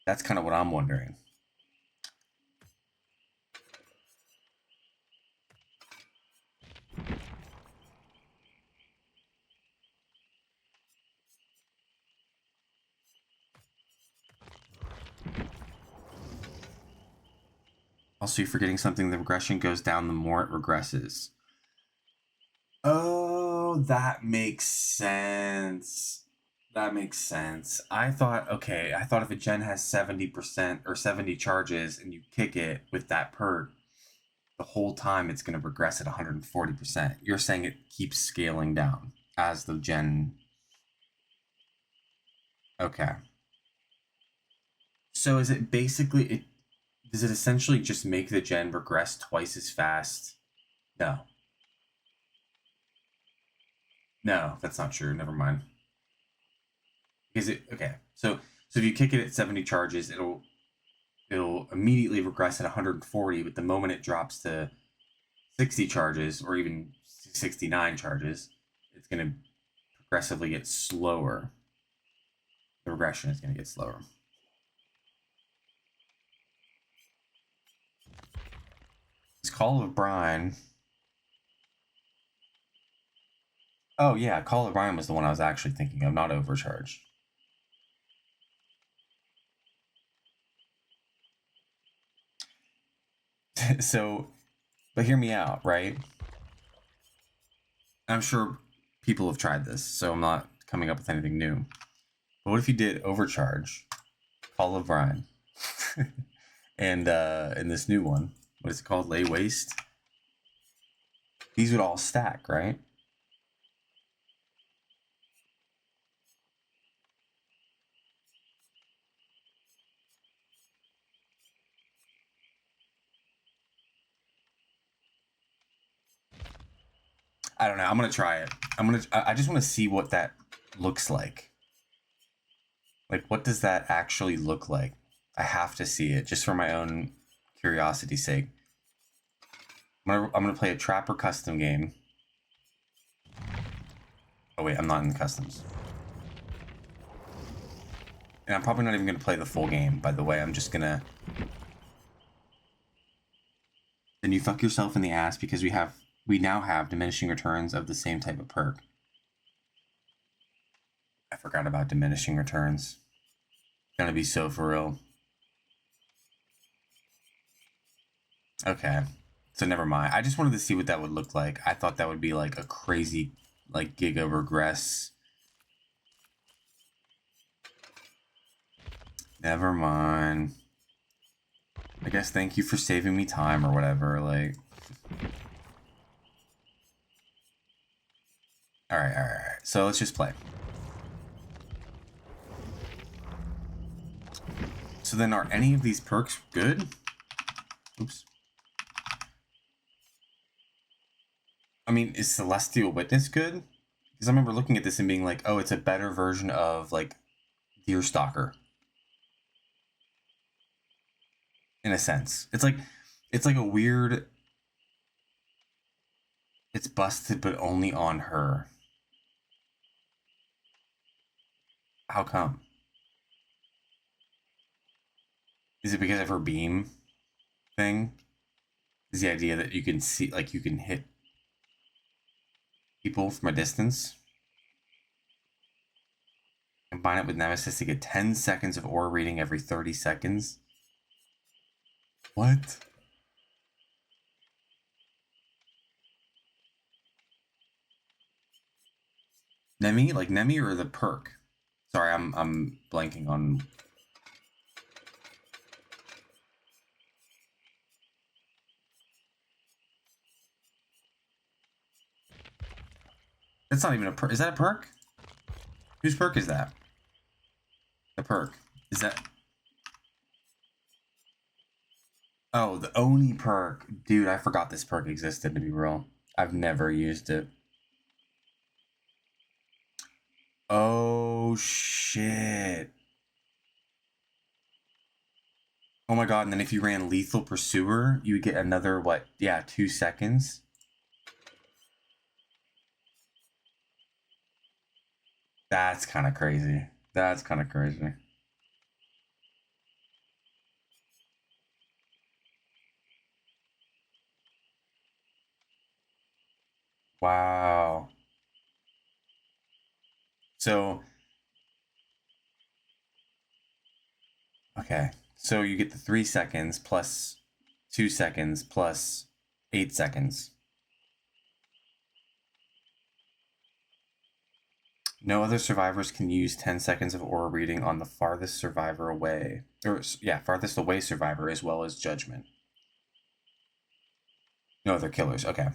that's kind of what I'm wondering. Also, you're forgetting something. The regression goes down the more it regresses. Oh, that makes sense. That makes sense. I thought if a gen has 70% or 70 charges and you kick it with that perk, the whole time it's going to regress at 140%. You're saying it keeps scaling down as the gen... Okay. So is it basically... Does it essentially just make the gen regress twice as fast? No. No, that's not true. Never mind. Is it... Okay. So if you kick it at 70 charges, it'll immediately regress at 140, but the moment it drops to 60 charges, or even 69 charges, it's going to progressively get slower. The regression is going to get slower. It's Call of Brine. Oh yeah, Call of Brine was the one I was actually thinking of, not Overcharge. So, but hear me out, right? I'm sure people have tried this, so I'm not coming up with anything new. But what if you did Overcharge, Call of Brine, and in this new one, what is it called? Lay Waste? These would all stack, right? I don't know. I'm gonna try it. I just want to see what that looks like. Like, what does that actually look like? I have to see it just for my own curiosity's sake. I'm gonna play a Trapper custom game. Oh wait, I'm not in the customs. And I'm probably not even gonna play the full game, by the way. I'm just gonna... Then you fuck yourself in the ass because we now have diminishing returns of the same type of perk. I forgot about diminishing returns. It's gonna be so for real. Okay. So never mind. I just wanted to see what that would look like. I thought that would be like a crazy, like, giga regress. Never mind. I guess thank you for saving me time or whatever, like... Alright. Alright, so let's just play. So then are any of these perks good? Oops. I mean, is Celestial Witness good? Because I remember looking at this and being like, oh, it's a better version of, like, Deerstalker. In a sense. It's like a weird... It's busted, but only on her. How come? Is it because of her beam thing? Is the idea that you can see, like, you can hit people from a distance? Combine it with Nemesis to get 10 seconds of aura reading every 30 seconds? What? Nemi? Like Nemi or the perk? Sorry, I'm blanking on... That's not even a perk. Is that a perk? Whose perk is that? The perk. Is that... Oh, the Oni perk. Dude, I forgot this perk existed, to be real. I've never used it. Oh, shit. Oh my god, and then if you ran Lethal Pursuer, you would get another, what? Yeah, 2 seconds. That's kind of crazy. That's kind of crazy. Wow. So, okay. So you get the 3 seconds plus 2 seconds plus 8 seconds. No other survivors can use 10 seconds of aura reading on the farthest survivor away. Or, yeah, farthest away survivor as well as judgment. No other killers. Okay.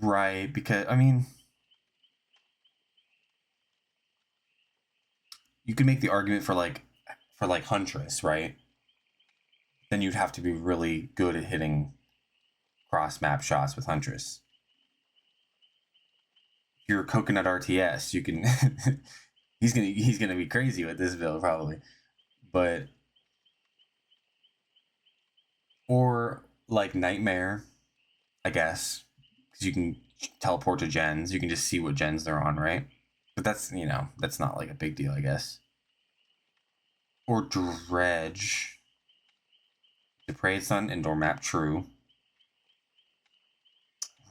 Right, because, I mean... You could make the argument for like Huntress, right? Then you'd have to be really good at hitting cross map shots with Huntress. If you're Coconut RTS, you can he's gonna be crazy with this build probably. But or like Nightmare, I guess. Because you can teleport to gens. You can just see what gens they're on, right? But that's, you know, that's not like a big deal, I guess. Or Dredge. Depraved Sun, indoor map, true.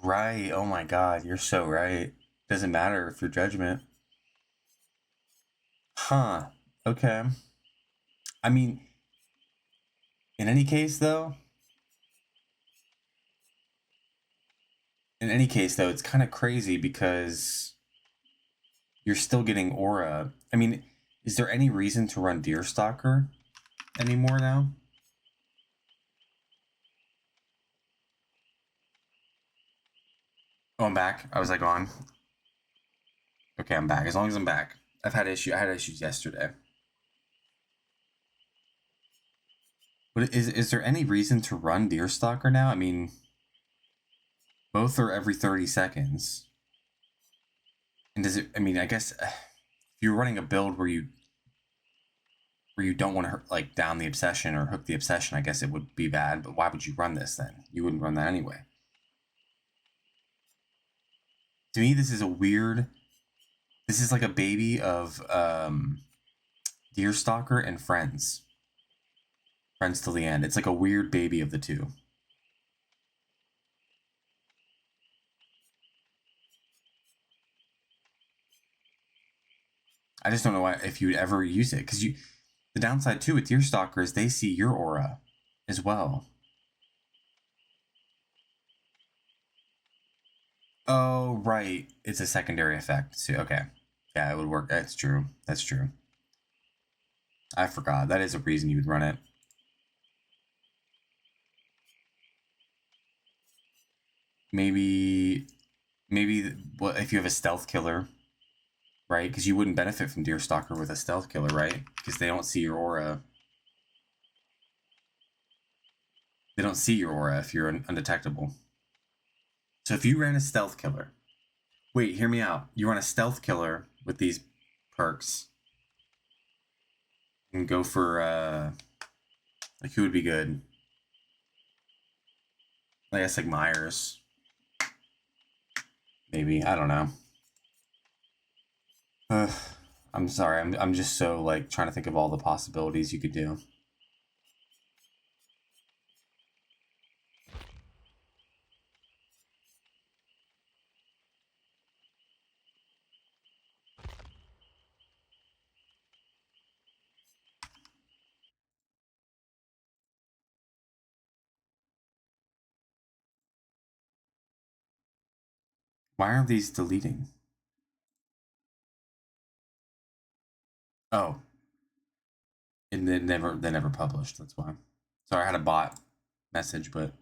Right, oh my god, you're so right. Doesn't matter if you're Judgment. Huh, okay. I mean, in any case, though, it's kind of crazy because you're still getting aura. I mean, is there any reason to run Deerstalker anymore now? Oh, I'm back. I was like on. Okay, I'm back. As long as I'm back. I had issues yesterday. But is there any reason to run Deerstalker now? I mean, both are every 30 seconds. And does it, I mean, I guess if you're running a build where you don't want to like down the obsession or hook the obsession, I guess it would be bad, but why would you run this then? You wouldn't run that anyway. To me, this is like a baby of Deerstalker and Friends. Friends till the end. It's like a weird baby of the two. I just don't know why, if you'd ever use it, because the downside too with Deerstalker is they see your aura as well. Oh, right. It's a secondary effect. So, okay. Yeah, it would work. That's true. That's true. I forgot. That is a reason you would run it. Maybe Maybe well, if you have a stealth killer, right? Because you wouldn't benefit from Deerstalker with a stealth killer, right? Because they don't see your aura. They don't see your aura if you're undetectable. So if you ran a stealth killer, wait, hear me out. You run a stealth killer with these perks, and go for like who would be good? I guess like Myers. Maybe, I don't know. I'm sorry. I'm just so like trying to think of all the possibilities you could do. Why aren't these deleting? Oh, and they never published. That's why. Sorry, I had a bot message, but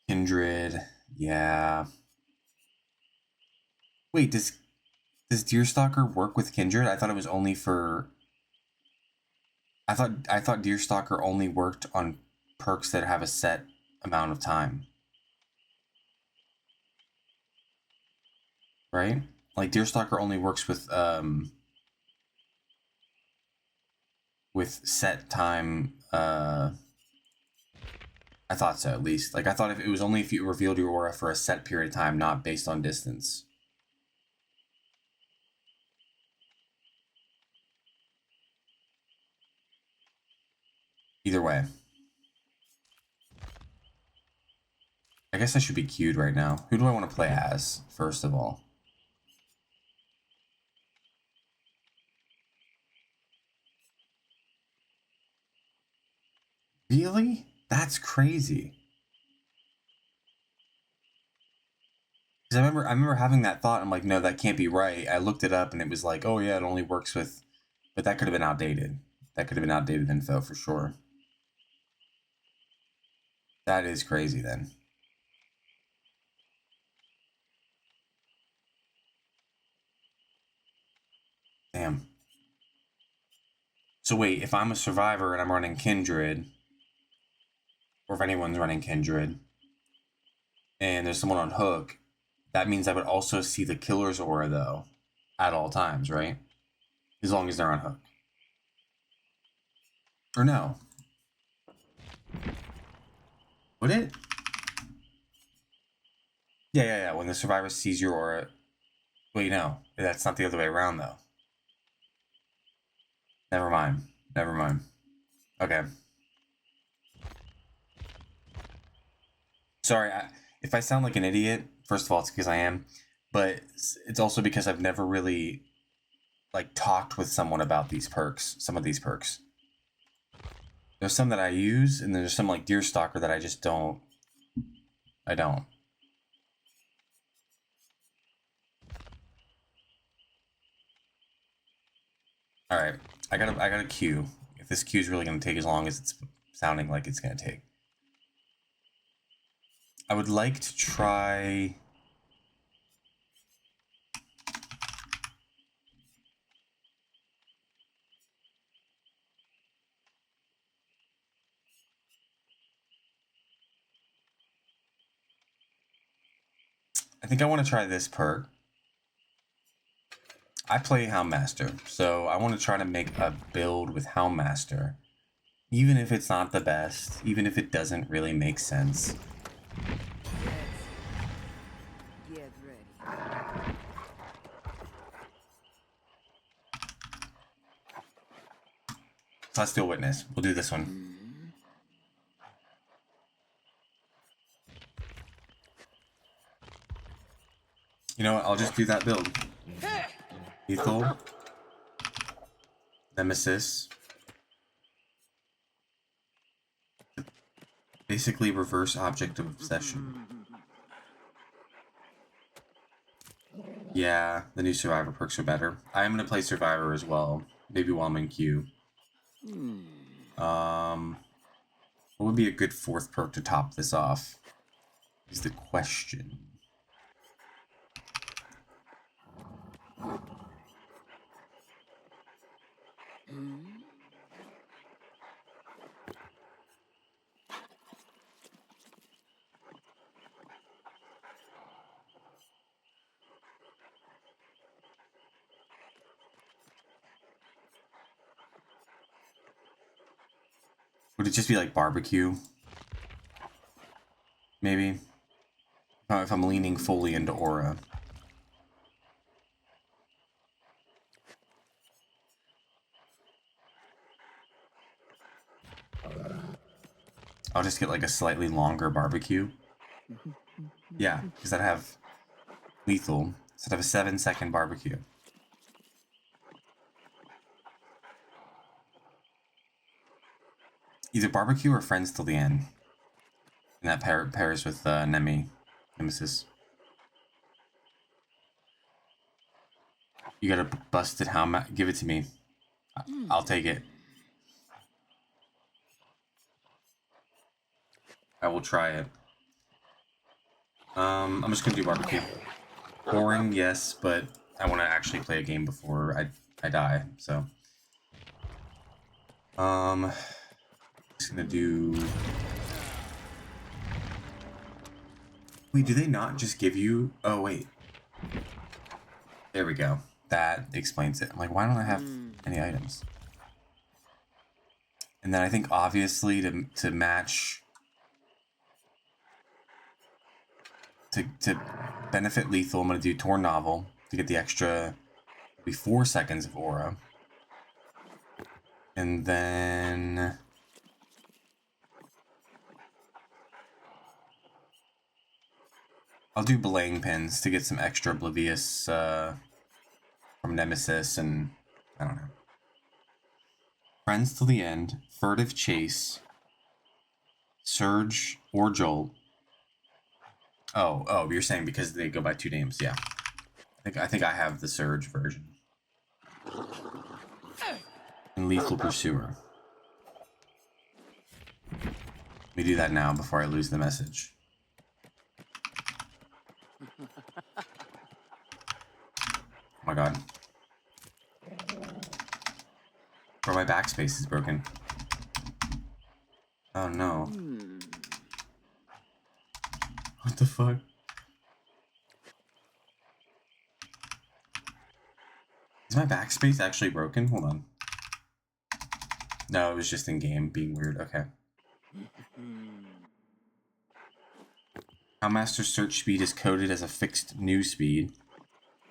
Kindred, yeah. Wait, does Deerstalker work with Kindred? I thought it was only for. I thought Deerstalker only worked on perks that have a set amount of time. Right? Like Deerstalker only works with set time. I thought so, at least. Like I thought if it was only if you revealed your aura for a set period of time, not based on distance. Either way. I guess I should be queued right now. Who do I want to play as, first of all? Really? That's crazy. Because I remember having that thought. I'm like, no, that can't be right. I looked it up and it was like, oh yeah, it only works with, but that could have been outdated. That could have been outdated info for sure. That is crazy then. Damn. So wait, if I'm a survivor and I'm running Kindred, or if anyone's running Kindred, and there's someone on hook, that means I would also see the killer's aura though, at all times, right? As long as they're on hook. Or no? Would it? Yeah. When the survivor sees your aura. Wait, no. That's not the other way around though. Never mind. Okay. Sorry, if I sound like an idiot, first of all, it's because I am, but it's also because I've never really like talked with someone about these perks. Some of these perks. There's some that I use, and there's some like Deerstalker that I just don't. I don't. All right, I got a queue. If this queue is really gonna take as long as it's sounding like it's gonna take, I would like to try. I think I want to try this perk. I play Houndmaster, so I want to try to make a build with Houndmaster. Even if it's not the best, even if it doesn't really make sense. Get ready. Celestial Witness. We'll do this one. You know what? I'll just do that build. Lethal. Nemesis. Basically reverse object of obsession. Yeah, the new Survivor perks are better. I am going to play Survivor as well. Maybe while I'm in queue. What would be a good fourth perk to top this off? is the question. Would it just be like barbecue? Maybe. If I'm leaning fully into aura. I'll just get like a slightly longer barbecue. Yeah, because I'd have lethal. So I'd have a 7-second barbecue. Either barbecue or friends till the end. And that pairs with Nemesis. You got a busted helmet? Give it to me. I'll take it. I will try it. I'm just gonna do barbecue. Boring, yes, but I want to actually play a game before I die. So, just gonna do. Wait, do they not just give you? Oh wait. There we go. That explains it. I'm like, why don't I have any items? And then I think obviously to match. To benefit lethal, I'm going to do Torn Novel to get the extra 4 seconds of aura. And then I'll do Belaying Pins to get some extra Oblivious from Nemesis and I don't know. Friends till the end, Furtive Chase, Surge or Jolt. Oh, you're saying because they go by 2 names, yeah. I think I have the Surge version. And Lethal Pursuer. Let me do that now before I lose the message. Oh my god. Bro, my backspace is broken. Oh no. What the fuck? Is my backspace actually broken? Hold on. No, it was just in game being weird. Okay. Houndmaster's search speed is coded as a fixed new speed,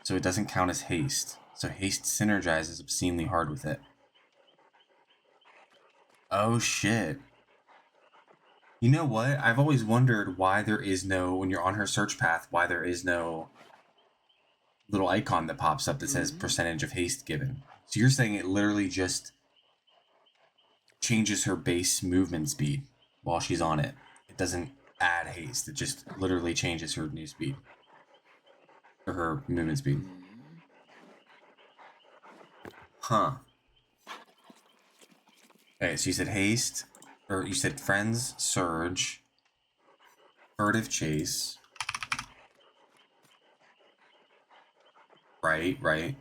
so it doesn't count as haste. So haste synergizes obscenely hard with it. Oh shit. You know what? I've always wondered why there is no, when you're on her search path, why there is no little icon that pops up that says percentage of haste given. So you're saying it literally just changes her base movement speed while she's on it. It doesn't add haste. It just literally changes her new speed. Or her movement speed. Huh. Okay, so you said haste, or you said friends, surge, furtive chase. Right.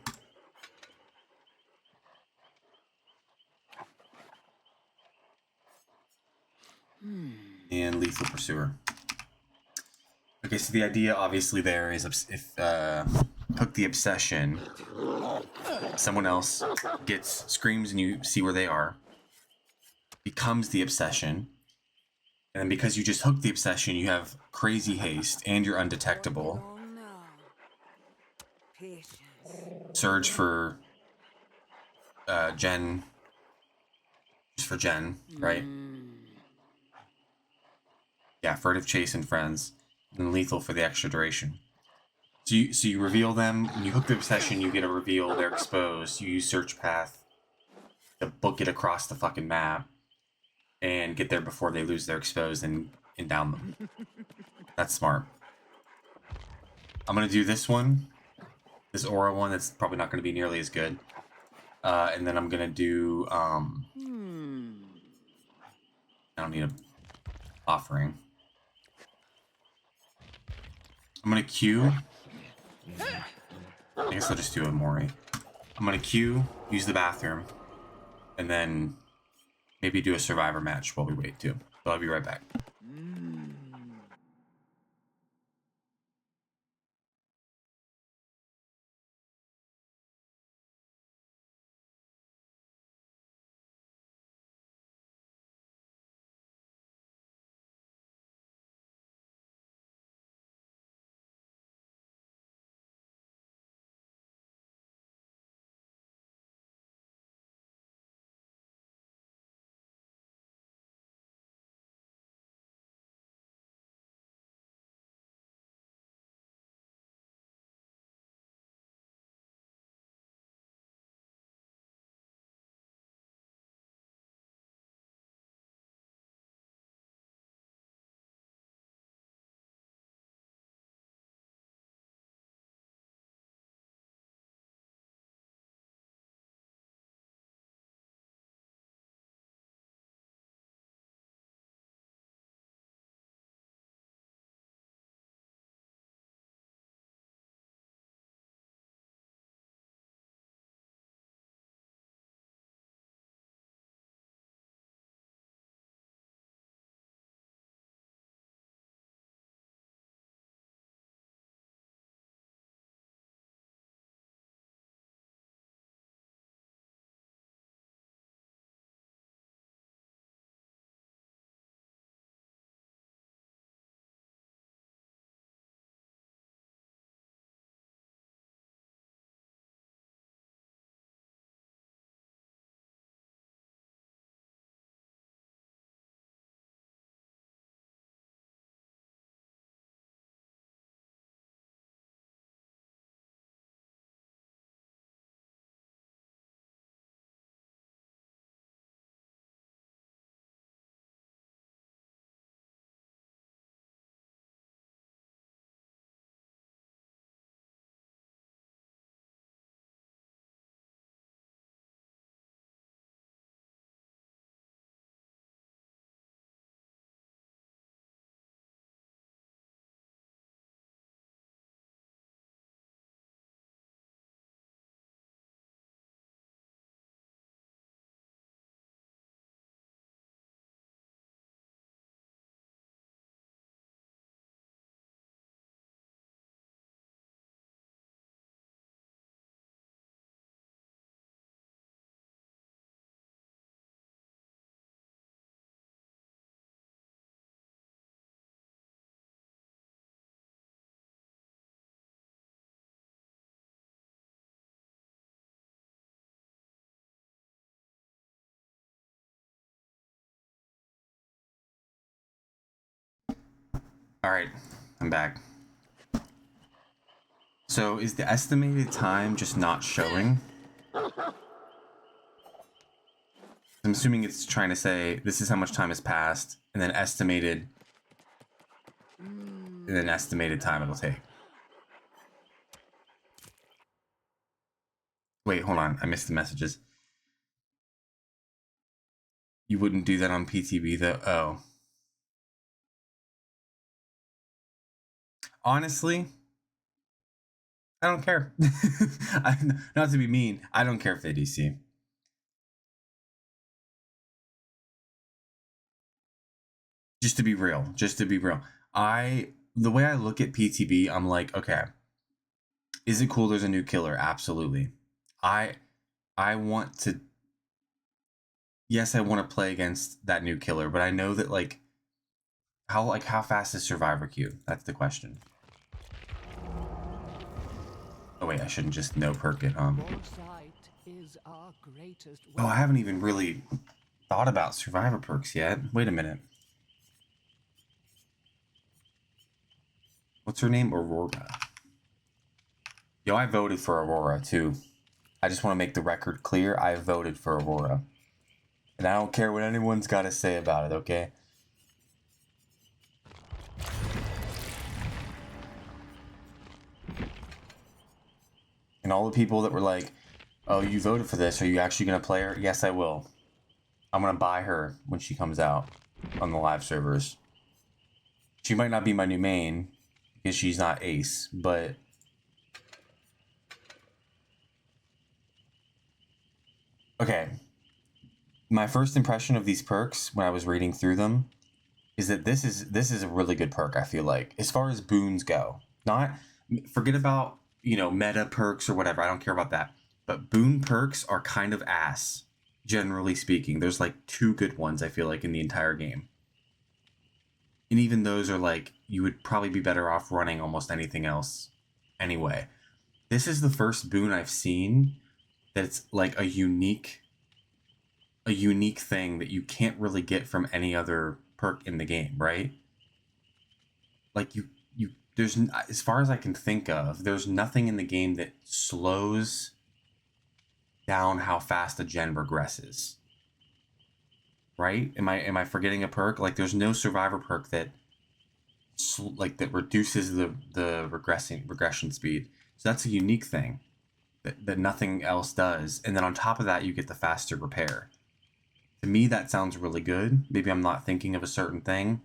And lethal pursuer. Okay, so the idea obviously there is if hook the obsession, someone else screams and you see where they are, becomes the obsession, and then because you just hooked the obsession, you have crazy haste and you're undetectable. Surge for Jen. Just for Jen, right? Yeah, furtive chase and friends, and lethal for the extra duration. So you reveal them. When you hook the obsession, you get a reveal. They're exposed. You use search path to book it across the fucking map and get there before they lose their exposed and down them. That's smart. I'm gonna do this one, this aura one. That's probably not gonna be nearly as good. And then I'm gonna do I don't need a offering. I'm gonna queue. I guess I'll just do a Mori. I'm gonna queue, use the bathroom, and then maybe do a survivor match while we wait too. So I'll be right back. All right, I'm back. So is the estimated time just not showing? I'm assuming it's trying to say this is how much time has passed, and then estimated, and then estimated time it'll take. Wait, hold on, I missed the messages. You wouldn't do that on PTB though? Oh. Honestly, I don't care. Not to be mean, I don't care if they DC. Just to be real, the way I look at PTB, I'm like, okay, is it cool there's a new killer? Absolutely. I want to, yes, I want to play against that new killer, but I know that how fast is Survivor queue? That's the question. Oh wait, I shouldn't just no perk it, Oh, I haven't even really thought about Survivor perks yet. Wait a minute. What's her name? Aurora. Yo, I voted for Aurora too. I just want to make the record clear. I voted for Aurora. And I don't care what anyone's got to say about it, okay? And all the people that were like, oh, you voted for this. Are you actually going to play her? Yes, I will. I'm going to buy her when she comes out on the live servers. She might not be my new main, because she's not ace, but okay. My first impression of these perks when I was reading through them is that this is a really good perk, I feel like, as far as boons go. Not forget about, meta perks or whatever. I don't care about that. But boon perks are kind of ass, generally speaking. There's like 2 good ones, I feel like, in the entire game. And even those are like, you would probably be better off running almost anything else anyway. This is the first boon I've seen that's like a unique thing that you can't really get from any other perk in the game, right? Like you there's, as far as I can think of, there's nothing in the game that slows down how fast a gen regresses. Right? Am I forgetting a perk? Like there's no survivor perk that reduces the regression speed. So that's a unique thing that nothing else does. And then on top of that, you get the faster repair. To me, that sounds really good. Maybe I'm not thinking of a certain thing.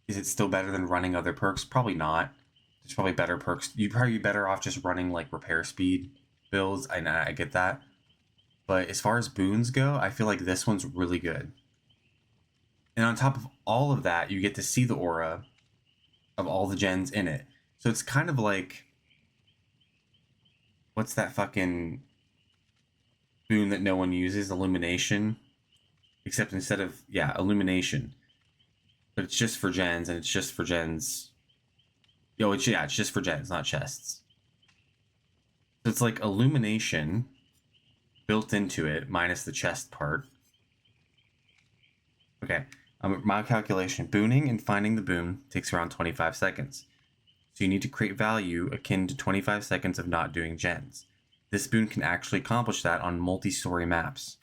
Is it still better than running other perks? Probably not. There's probably better perks. You'd probably be better off just running like repair speed builds. I get that. But as far as boons go, I feel like this one's really good. And on top of all of that, you get to see the aura of all the gens in it. So it's kind of like, what's that fucking boon that no one uses? Illumination. Except instead of, illumination. But it's just for gens, and it's just for gens. It's just for gens, not chests. So it's like illumination built into it, minus the chest part. Okay, my calculation. Booning and finding the boon takes around 25 seconds. So you need to create value akin to 25 seconds of not doing gens. This boon can actually accomplish that on multi-story maps.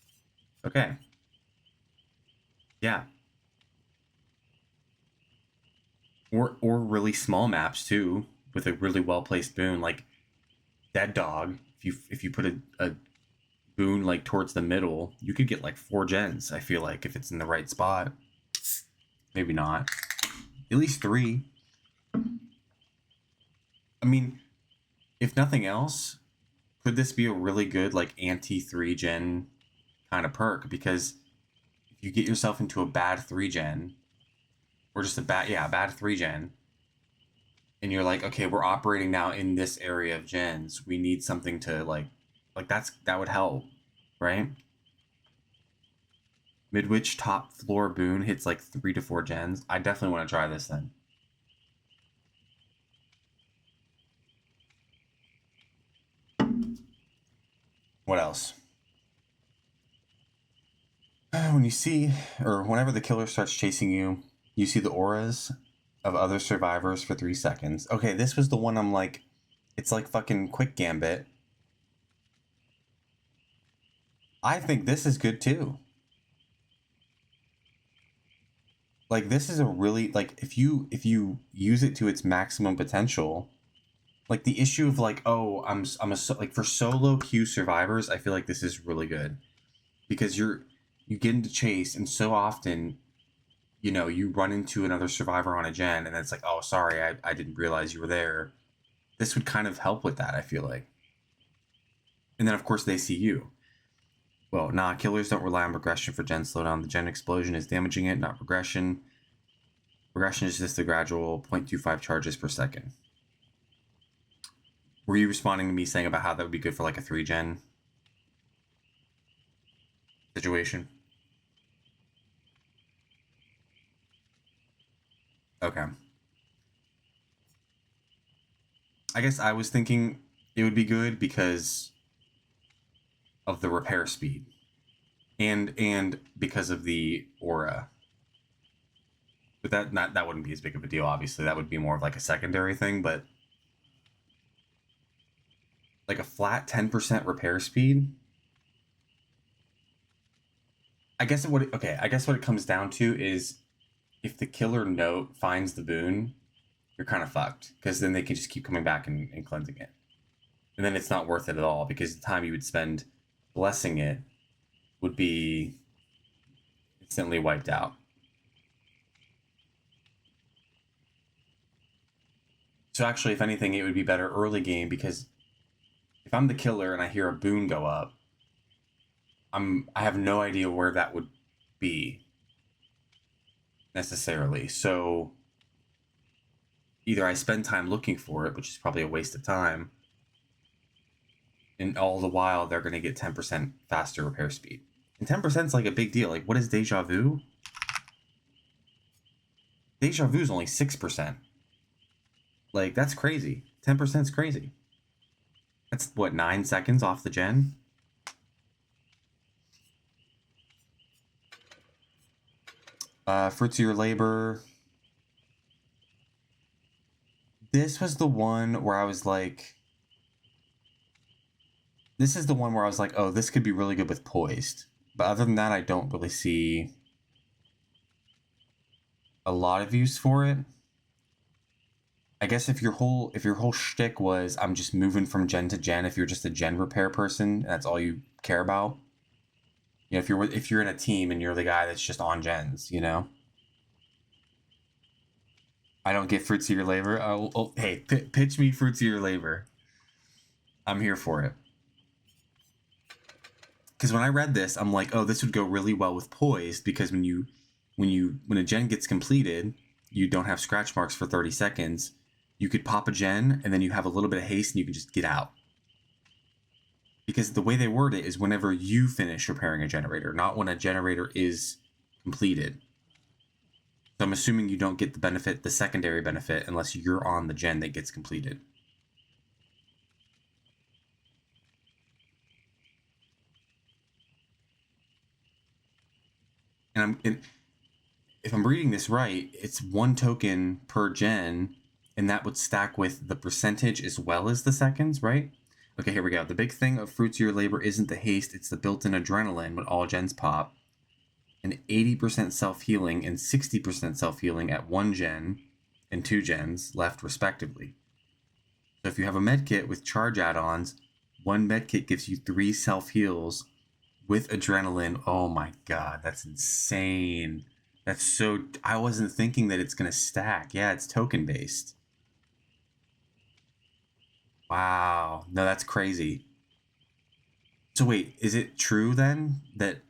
Okay. Yeah. Or really small maps too, with a really well placed boon, like Dead Dog. If you put a boon like towards the middle, you could get like 4 gens, I feel like, if it's in the right spot. Maybe not. At least 3. I mean, if nothing else, could this be a really good like anti 3 gen kind of perk? Because if you get yourself into a bad 3 gen, or just a bad 3 gen, and you're like, okay, we're operating now in this area of gens, we need something to like that would help, right? Midwich top floor boon hits like 3 to 4 gens. I definitely want to try this then. What else? When you see, or whenever the killer starts chasing you, you see the auras of other survivors for 3 seconds. Okay, this was the one I'm like, it's like fucking Quick Gambit. I think this is good too. Like this is a really, like, if you use it to its maximum potential, like the issue of like, oh, like for solo queue survivors, I feel like this is really good because you get into chase, and so often, you run into another survivor on a gen, and it's like, oh, sorry, I didn't realize you were there. This would kind of help with that, I feel like. And then of course they see you. Well, nah, killers don't rely on regression for gen slowdown. The gen explosion is damaging it, not regression. Regression is just a gradual 0.25 charges per second. Were you responding to me saying about how that would be good for like a 3 gen situation? Okay. I guess I was thinking it would be good because of the repair speed and because of the aura. But that wouldn't be as big of a deal, obviously. That would be more of like a secondary thing, but like a flat 10% repair speed, I guess what it comes down to is if the killer note finds the boon, you're kind of fucked, because then they can just keep coming back and cleansing it. And then it's not worth it at all, because the time you would spend blessing it would be instantly wiped out. So actually, if anything, it would be better early game, because if I'm the killer and I hear a boon go up, I have no idea where that would be necessarily. So either I spend time looking for it, which is probably a waste of time, and all the while they're going to get 10% faster repair speed. And 10% is like a big deal. Like, what is Deja Vu? Deja Vu is only 6%. Like, that's crazy. 10% is crazy. That's, what, 9 seconds off the gen? Fruits of Your Labor. This was the one where I was like... This is the one where I was like, oh, this could be really good with Poised. But other than that, I don't really see a lot of use for it. I guess if your whole shtick was I'm just moving from gen to gen, if you're just a gen repair person, that's all you care about. You know, if you're in a team and you're the guy that's just on gens, you know. I don't get Fruits of Your Labor. Oh hey, pitch me Fruits of Your Labor. I'm here for it. Because when I read this, I'm like, oh, this would go really well with Poised, because when a gen gets completed, you don't have scratch marks for 30 seconds. You could pop a gen, and then you have a little bit of haste, and you can just get out. Because the way they word it is whenever you finish repairing a generator, not when a generator is completed. So I'm assuming you don't get the benefit, the secondary benefit, unless you're on the gen that gets completed. And if I'm reading this right, it's 1 token per gen, and that would stack with the percentage as well as the seconds, right? Okay, here we go. The big thing of Fruits of Your Labor isn't the haste, it's the built-in adrenaline when all gens pop. And 80% self-healing and 60% self-healing at 1 gen and 2 gens left, respectively. So if you have a medkit with charge add-ons, 1 medkit gives you 3 self-heals with adrenaline. Oh my god, that's insane. That's so... I wasn't thinking that it's going to stack. Yeah, it's token-based. Wow. No, that's crazy. So wait, is it true then that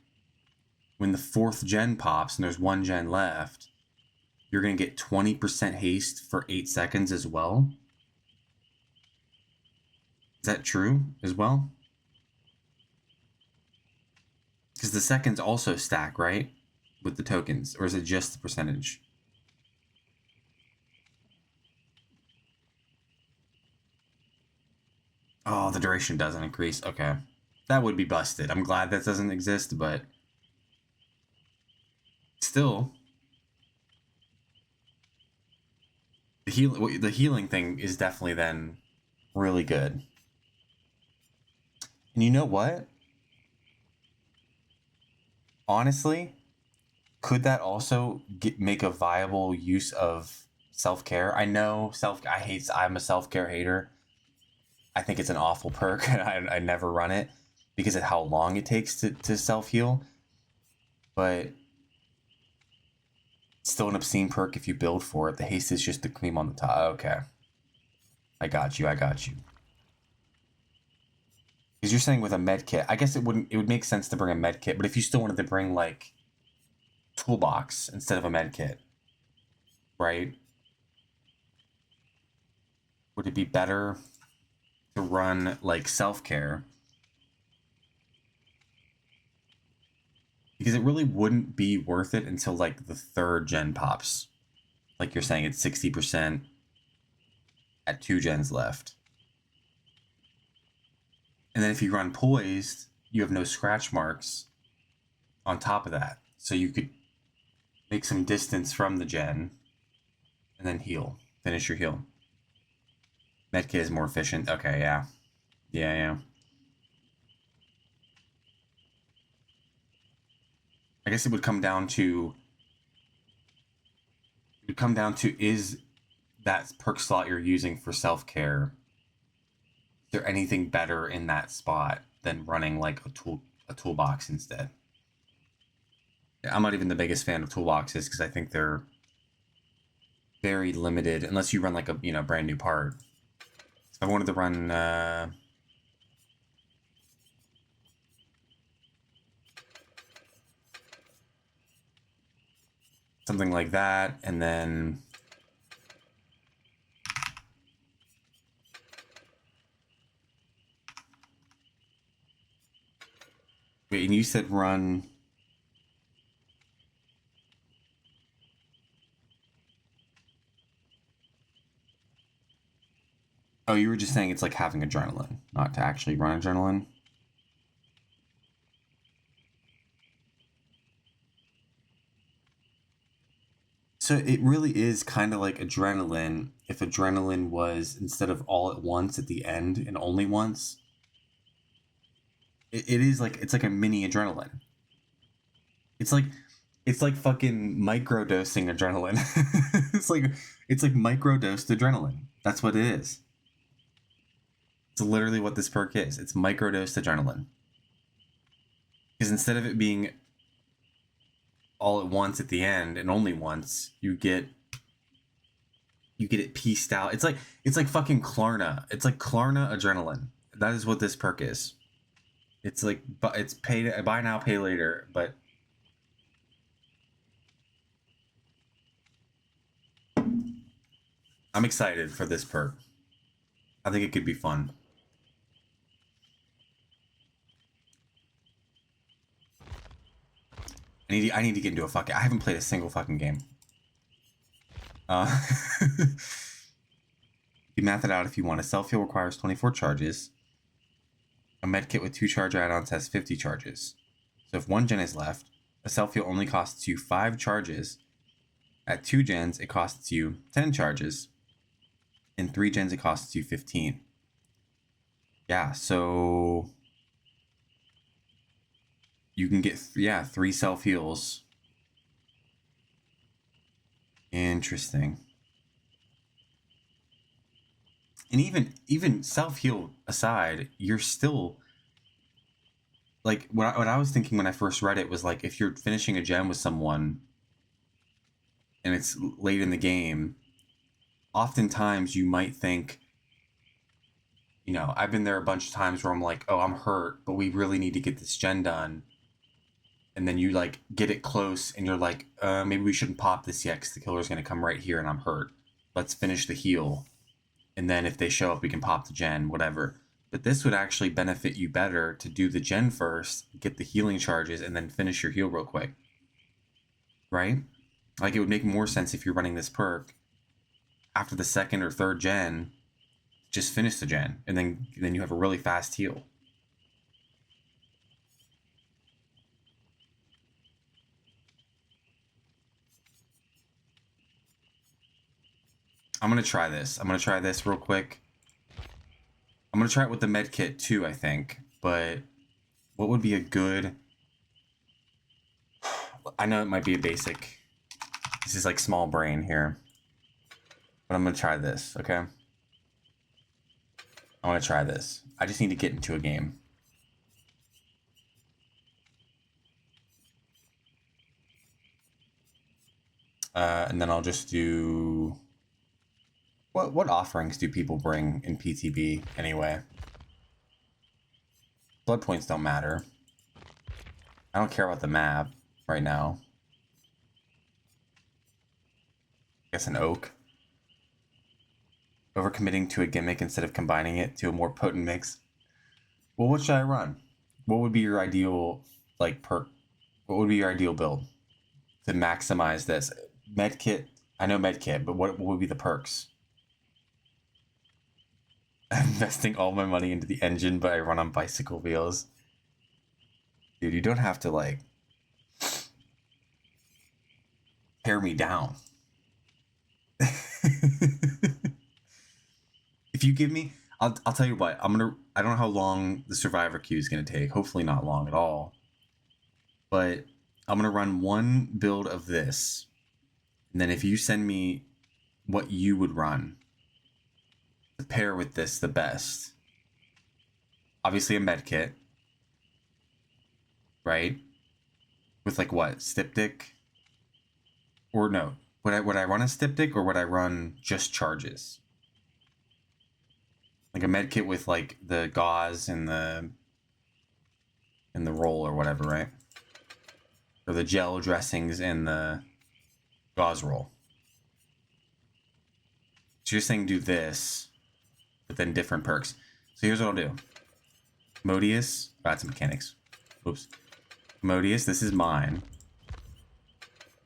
when the 4th gen pops and there's 1 gen left, you're going to get 20% haste for 8 seconds as well? Is that true as well? Because the seconds also stack, right? With the tokens, or is it just the percentage? Oh, the duration doesn't increase. Okay. That would be busted. I'm glad that doesn't exist, but still, the healing thing is definitely then really good. And you know what? Honestly, could that also make a viable use of self-care? I know I'm a self-care hater. I think it's an awful perk, and I never run it because of how long it takes to self-heal. But it's still an obscene perk if you build for it. The haste is just the cream on the top. Okay. I got you. Because you're saying with a med kit, I guess it would make sense to bring a med kit, but if you still wanted to bring like toolbox instead of a med kit, right? Would it be better to run like self-care? Because it really wouldn't be worth it until like the 3rd gen pops. Like you're saying, it's 60% at 2 gens left. And then if you run Poised, you have no scratch marks on top of that. So you could make some distance from the gen and then heal. Finish your heal. Medkit is more efficient. Okay, yeah. Yeah. I guess it would come down to... is that perk slot you're using for self-care, is there anything better in that spot than running like a toolbox instead? I'm not even the biggest fan of toolboxes because I think they're very limited unless you run like a brand new part. So I wanted to run something like that, and then wait, and you said run. Oh, you were just saying it's like having adrenaline, not to actually run adrenaline. So it really is kind of like adrenaline if adrenaline was instead of all at once at the end and only once. It is like it's like a mini adrenaline. It's like fucking micro dosing adrenaline. it's like micro dosed adrenaline. That's what it is. It's literally what this perk is. It's micro dosed adrenaline. Because instead of it being all at once at the end and only once, you get it pieced out. It's like fucking Klarna. It's like Klarna adrenaline. That is what this perk is. It's like, but it's buy now, pay later. But I'm excited for this perk. I think it could be fun. I need to get into a fucking. I haven't played a single fucking game. You math it out if you want. A self-heal requires 24 charges. A medkit with 2 charge add-ons has 50 charges. So if 1 gen is left, a self-heal only costs you 5 charges. At 2 gens, it costs you 10 charges. In 3 gens, it costs you 15. Yeah, so you can get 3 self-heals. Interesting. And even self-heal aside, you're still like what I was thinking when I first read it was like if you're finishing a gem with someone and it's late in the game, oftentimes you might think, I've been there a bunch of times where I'm like, oh, I'm hurt, but we really need to get this gen done. And then you like get it close and you're like, maybe we shouldn't pop this yet because the killer's going to come right here and I'm hurt. Let's finish the heal. And then if they show up, we can pop the gen, whatever. But this would actually benefit you better to do the gen first, get the healing charges, and then finish your heal real quick. Right? Like it would make more sense if you're running this perk after the 2nd or 3rd gen, just finish the gen, and then you have a really fast heal. I'm gonna try this. I'm gonna try this real quick. I'm gonna try it with the med kit too, I think. But what would be a good? I know it might be a basic. This is like small brain here. But I'm gonna try this, okay? I wanna try this. I just need to get into a game. And then I'll just do... What offerings do people bring in PTB anyway? Blood points don't matter. I don't care about the map right now. I guess an oak. Overcommitting to a gimmick instead of combining it to a more potent mix. Well, what should I run? What would be your ideal perk? What would be your ideal build to maximize this? Medkit. I know medkit, but what would be the perks? Investing all my money into the engine, but I run on bicycle wheels. Dude, you don't have to tear me down. If you give me, I'll tell you what. I don't know how long the survivor queue is gonna take. Hopefully not long at all. But I'm gonna run one build of this, and then if you send me what you would run to pair with this the best, obviously a med kit, right? With what? Styptic? Or no, would I run a styptic or would I run just charges? Like a med kit with like the gauze and the roll or whatever, right? Or the gel dressings and the gauze roll. So you're saying do this, but then different perks. So here's what I'll do. Modius, that's mechanics. Oops. Modius, this is mine.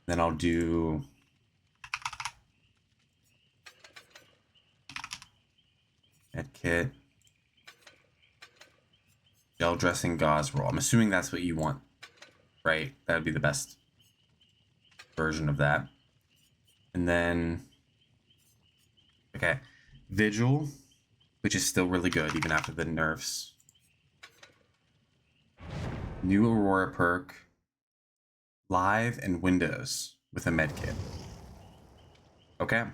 Then I'll do med kit, gel dressing, gauze roll. I'm assuming that's what you want, right? That would be the best version of that. And then, okay, Vigil, which is still really good even after the nerfs. New Aurora perk, Live and Windows with a med kit. Okay.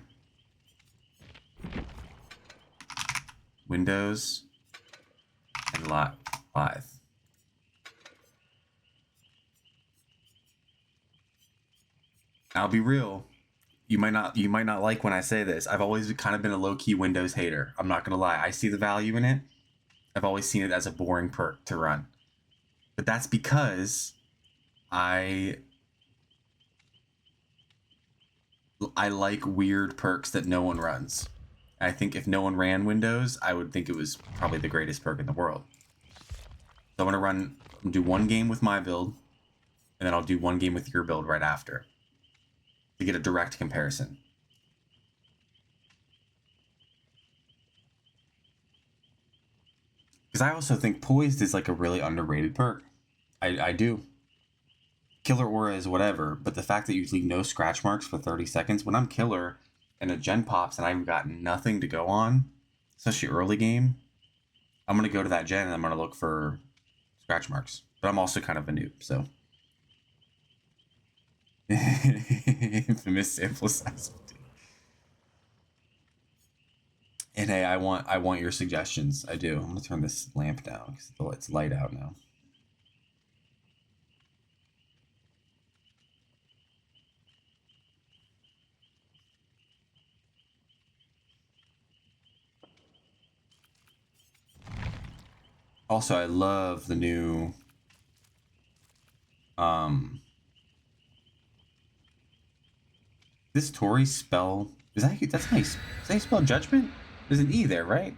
Windows and Live. I'll be real. You might not like when I say this. I've always kind of been a low-key Windows hater. I'm not gonna lie. I see the value in it. I've always seen it as a boring perk to run. But that's because I like weird perks that no one runs. I think if no one ran Windows, I would think it was probably the greatest perk in the world. So I'm gonna do one game with my build, and then I'll do one game with your build right after to get a direct comparison. Because I also think Poised is like a really underrated perk. I do. Killer Aura is whatever, but the fact that you leave no scratch marks for 30 seconds, when I'm Killer and a gen pops and I've got nothing to go on, especially early game, I'm going to go to that gen and I'm going to look for scratch marks. But I'm also kind of a noob, so. Infamous sample size. And hey, I want your suggestions. I do. I'm going to turn this lamp down because it's light out now. Also, I love the new this Tori spell that's how you spell judgment? There's an E there, right?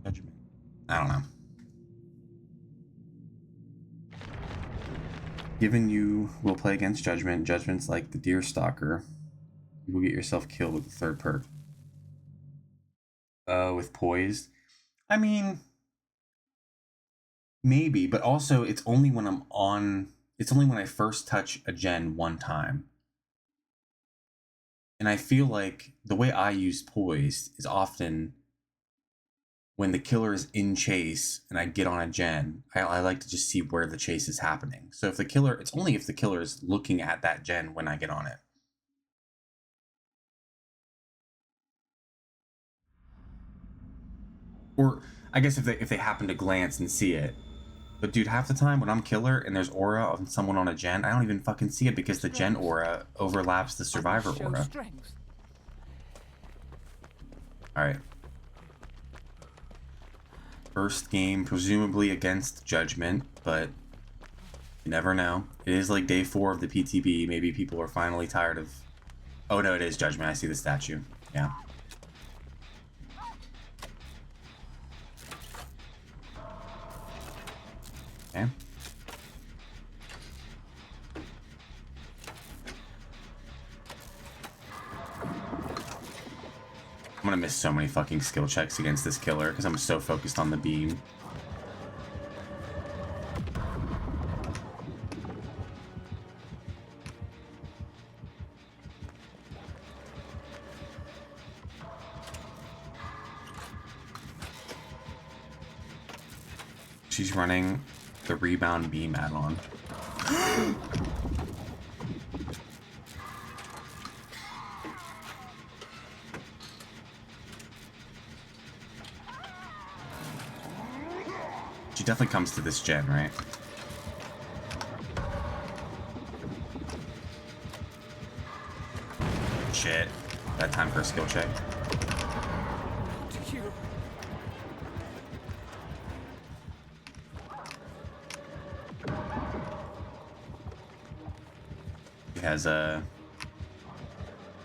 Judgment. I don't know. Given you will play against Judgment, Judgment's like the Deer Stalker. You will get yourself killed with the third perk. With Poised. I mean, maybe, but also it's only when it's only when I first touch a gen one time. And I feel like the way I use Poised is often when the killer is in chase and I get on a gen, I like to just see where the chase is happening. So if it's only if the killer is looking at that gen when I get on it. Or I guess if they happen to glance and see it. But dude, half the time when I'm Killer and there's aura of someone on a gen, I don't even fucking see it because the gen aura overlaps the survivor aura. Alright. First game, presumably against Judgment, but you never know. It is like day 4 of the PTB. Maybe people are finally tired of... Oh no, it is Judgment. I see the statue. Yeah. Okay. I'm gonna miss so many fucking skill checks against this killer because I'm so focused on the beam. She's running the rebound beam add-on. She definitely comes to this gen, right? shit. That time for a skill check. You. He has a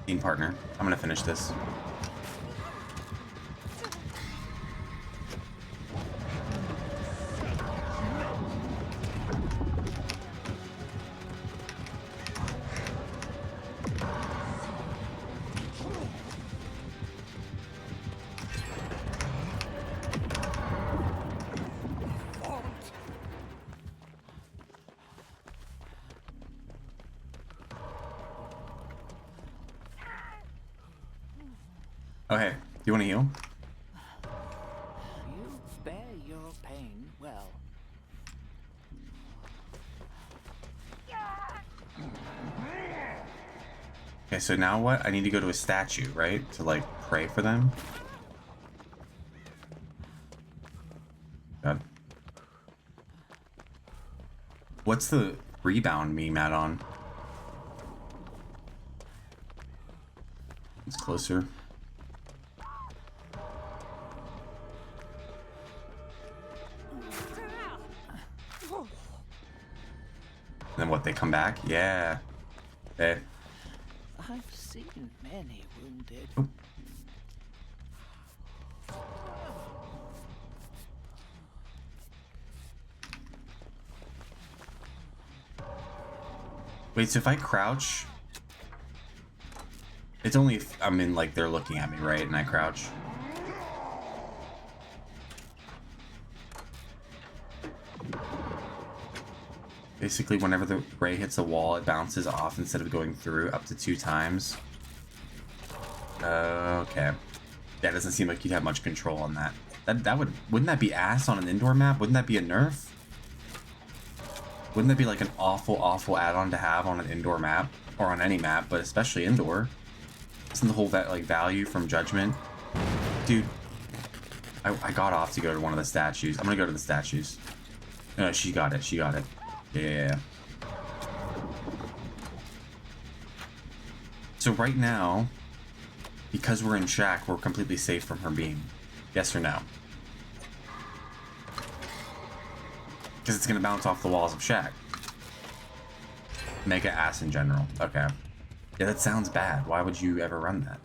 team partner. I'm gonna finish this. Oh, hey, do you want to heal? You bear your pain well. Okay, so now what? I need to go to a statue, right? To, like, pray for them? God. What's the rebound meme at on? It's closer. And then what, they come back? Yeah. Hey. I've seen many wounded. Oh. Wait, so if I crouch... It's only if I'm in, like, they're looking at me, right? And I crouch. Basically, whenever the ray hits a wall, it bounces off instead of going through up to 2 times. Okay. That doesn't seem like you'd have much control on that. Wouldn't that be ass on an indoor map? Wouldn't that be a nerf? Wouldn't that be like an awful add-on to have on an indoor map? Or on any map, but especially indoor? Isn't the whole like value from Judgment? Dude, I got off to go to one of the statues. I'm gonna go to the statues. No, she got it. She got it. Yeah. So right now, because we're in Shack, we're completely safe from her beam. Yes or no? Because it's gonna bounce off the walls of Shack. Mega ass in general. Okay. Yeah, that sounds bad. Why would you ever run that?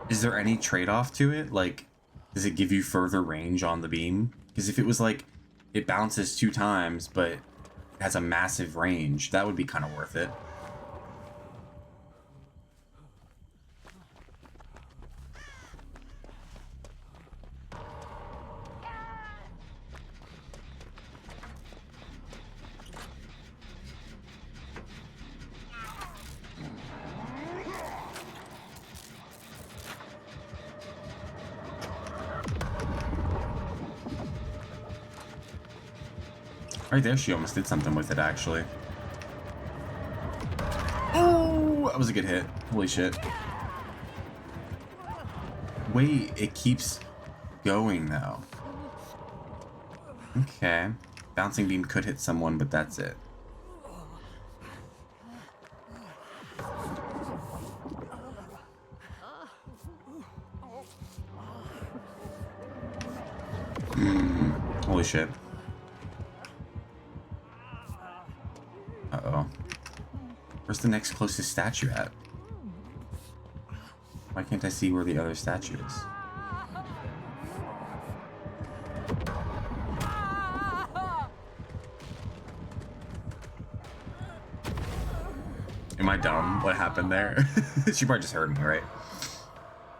Is there any trade-off to it? Like, does it give you further range on the beam? Because if it was like, it bounces 2 times, but it has a massive range, that would be kind of worth it. Right there, she almost did something with it, actually. Oh, that was a good hit. Holy shit. Wait, it keeps going, though. Okay. Bouncing beam could hit someone, but that's it. Holy shit. Uh-oh. Where's the next closest statue at? Why can't I see where the other statue is? Am I dumb? What happened there? She probably just heard me, right?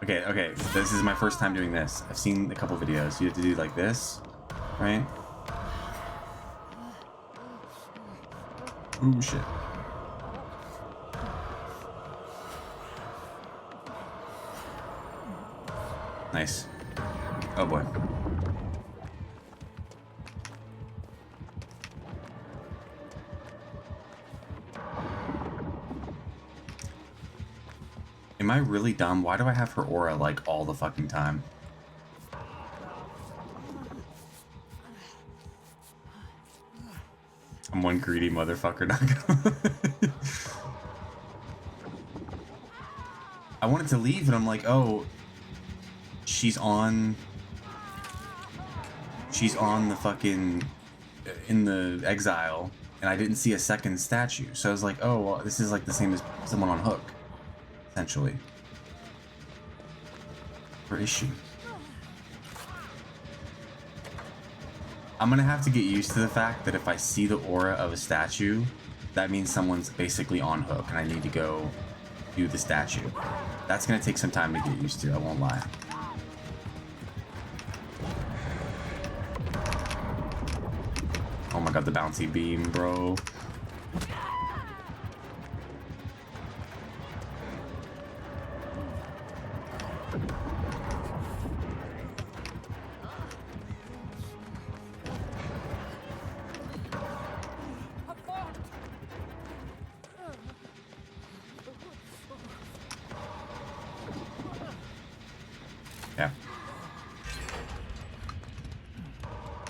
Okay, this is my first time doing this. I've seen a couple videos. You have to do like this, right? Ooh, shit. Nice. Oh boy. Am I really dumb? Why do I have her aura like all the fucking time? I'm one greedy motherfucker. Not gonna I wanted to leave and I'm like, oh, she's on the fucking in the exile, and I didn't see a second statue, so I was like, oh, well, this is like the same as someone on Hook, essentially. Where is she? I'm gonna have to get used to the fact that if I see the aura of a statue, that means someone's basically on Hook, and I need to go do the statue. That's gonna take some time to get used to, I won't lie. Oh my god, the bouncy beam, bro. Yeah.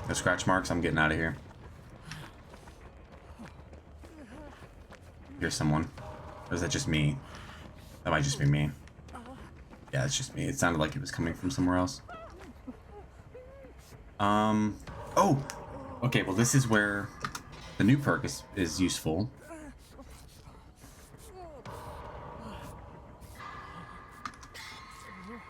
No scratch marks, I'm getting out of here. Here's someone. Or is that just me? That might just be me. Yeah, it's just me. It sounded like it was coming from somewhere else. Oh! Okay, well this is where the new perk is useful.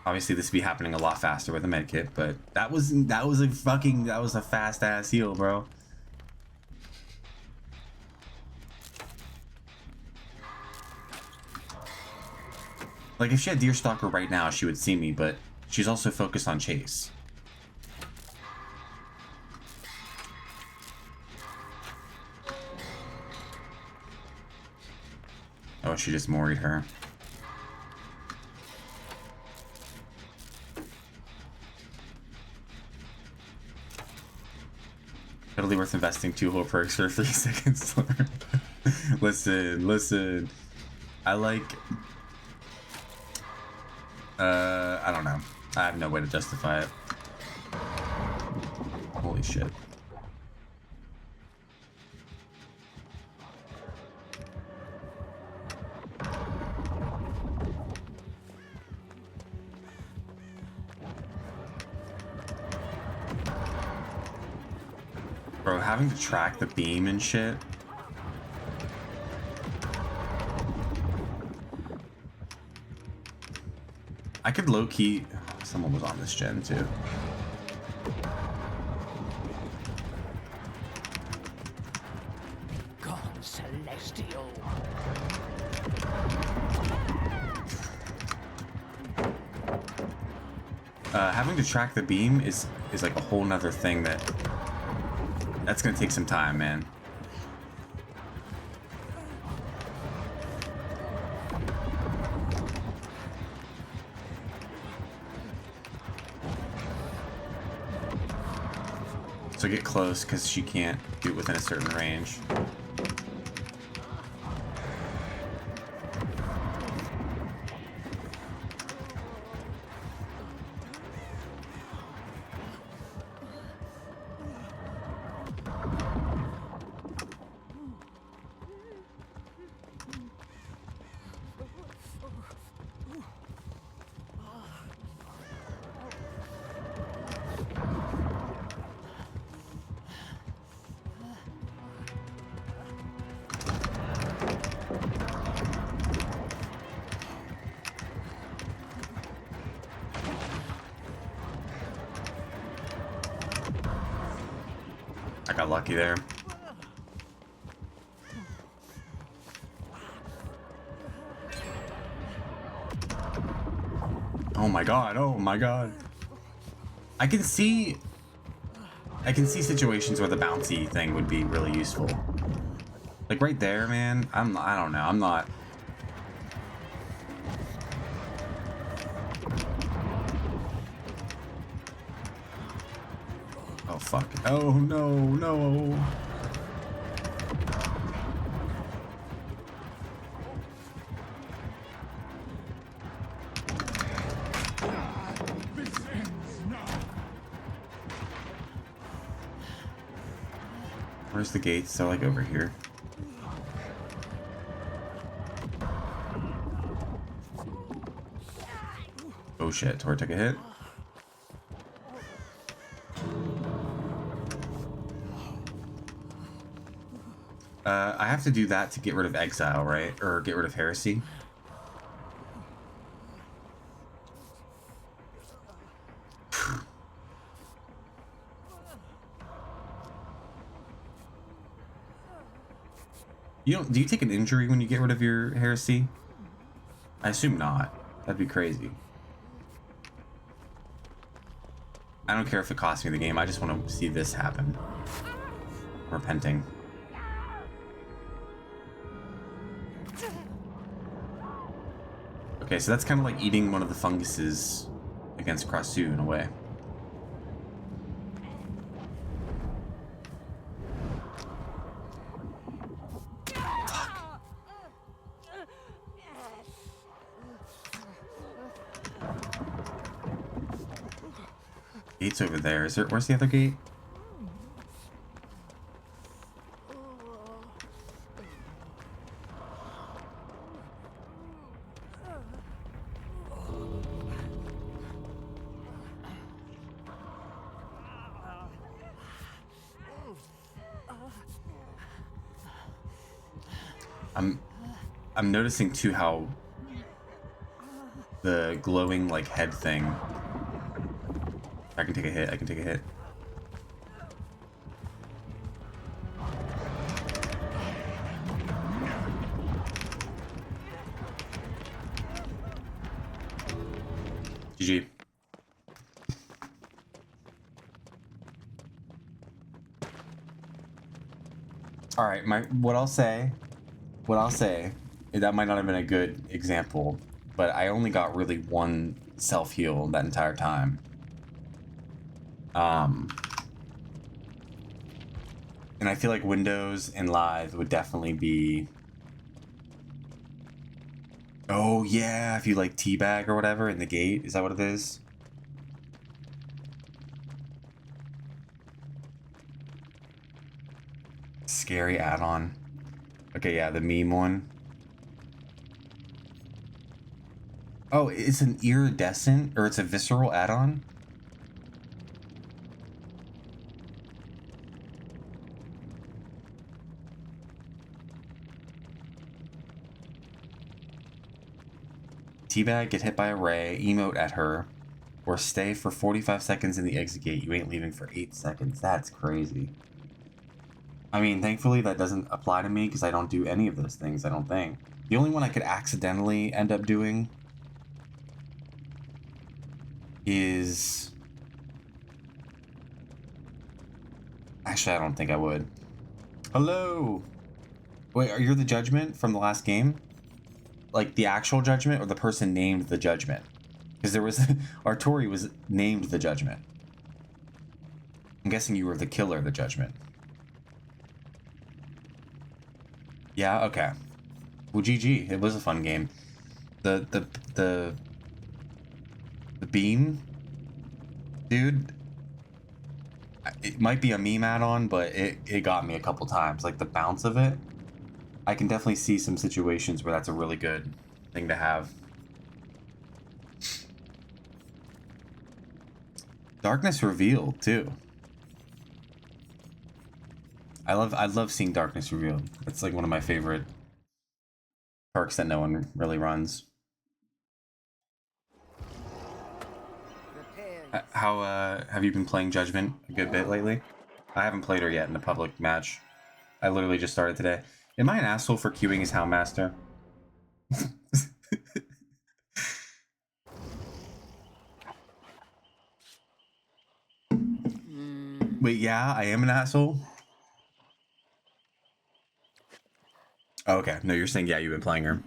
Obviously this would be happening a lot faster with a medkit, but that was a fast ass heal, bro. Like, if she had Deerstalker right now, she would see me, but she's also focused on chase. Oh, she just moried her. Totally worth investing 2 whole perks for 3 seconds to learn. Listen. I like... I don't know. I have no way to justify it. Holy shit. Bro, having to track the beam and shit. I could low-key... Someone was on this gen, too. Gone celestial. Having to track the beam is like a whole nother thing that's gonna take some time, man. So get close, because she can't do it within a certain range. I got lucky there. Oh my god, oh my god. I can see situations where the bouncy thing would be really useful. Like right there, man. I don't know. I'm not. Oh fuck. Oh no. This ends now. Where's Where's the gates? So like over here. Oh shit, Tor took a hit. I have to do that to get rid of Exile, right? Or get rid of Heresy. Do you take an injury when you get rid of your Heresy? I assume not. That'd be crazy. I don't care if it costs me the game, I just want to see this happen. Repenting. Okay, so that's kind of like eating one of the funguses against Krasu in a way. Gate's over there. Is there? Where's the other gate? I'm noticing too how the glowing like head thing. I can take a hit. I can take a hit. GG. All right, what I'll say that might not have been a good example, but I only got really one self-heal that entire time. And I feel like Windows and Live would definitely be... Oh yeah, if you like teabag or whatever in the gate, is that what it is? Scary add-on. Okay, yeah, the meme one. Oh, it's an iridescent, or it's a visceral add-on? Teabag, get hit by a ray, emote at her, or stay for 45 seconds in the exit gate. You ain't leaving for 8 seconds. That's crazy. I mean, thankfully that doesn't apply to me because I don't do any of those things, I don't think. The only one I could accidentally end up doing is... Actually, I don't think I would. Hello! Wait, are you the Judgment from the last game? Like the actual Judgment or the person named the Judgment? Because there was... Artori was named the Judgment. I'm guessing you were the killer, the Judgment. Yeah, okay. Well, GG. It was a fun game. The beam, dude. It might be a meme add-on, but it got me a couple times. Like the bounce of it. I can definitely see some situations where that's a really good thing to have. Darkness Revealed too. I love seeing Darkness Revealed. It's like one of my favorite perks that no one really runs. How have you been playing Judgment a good bit lately? I haven't played her yet in a public match. I literally just started today. Am I an asshole for queuing as Houndmaster? Wait, yeah, I am an asshole? Oh, okay, no, you're saying, yeah, you've been playing her.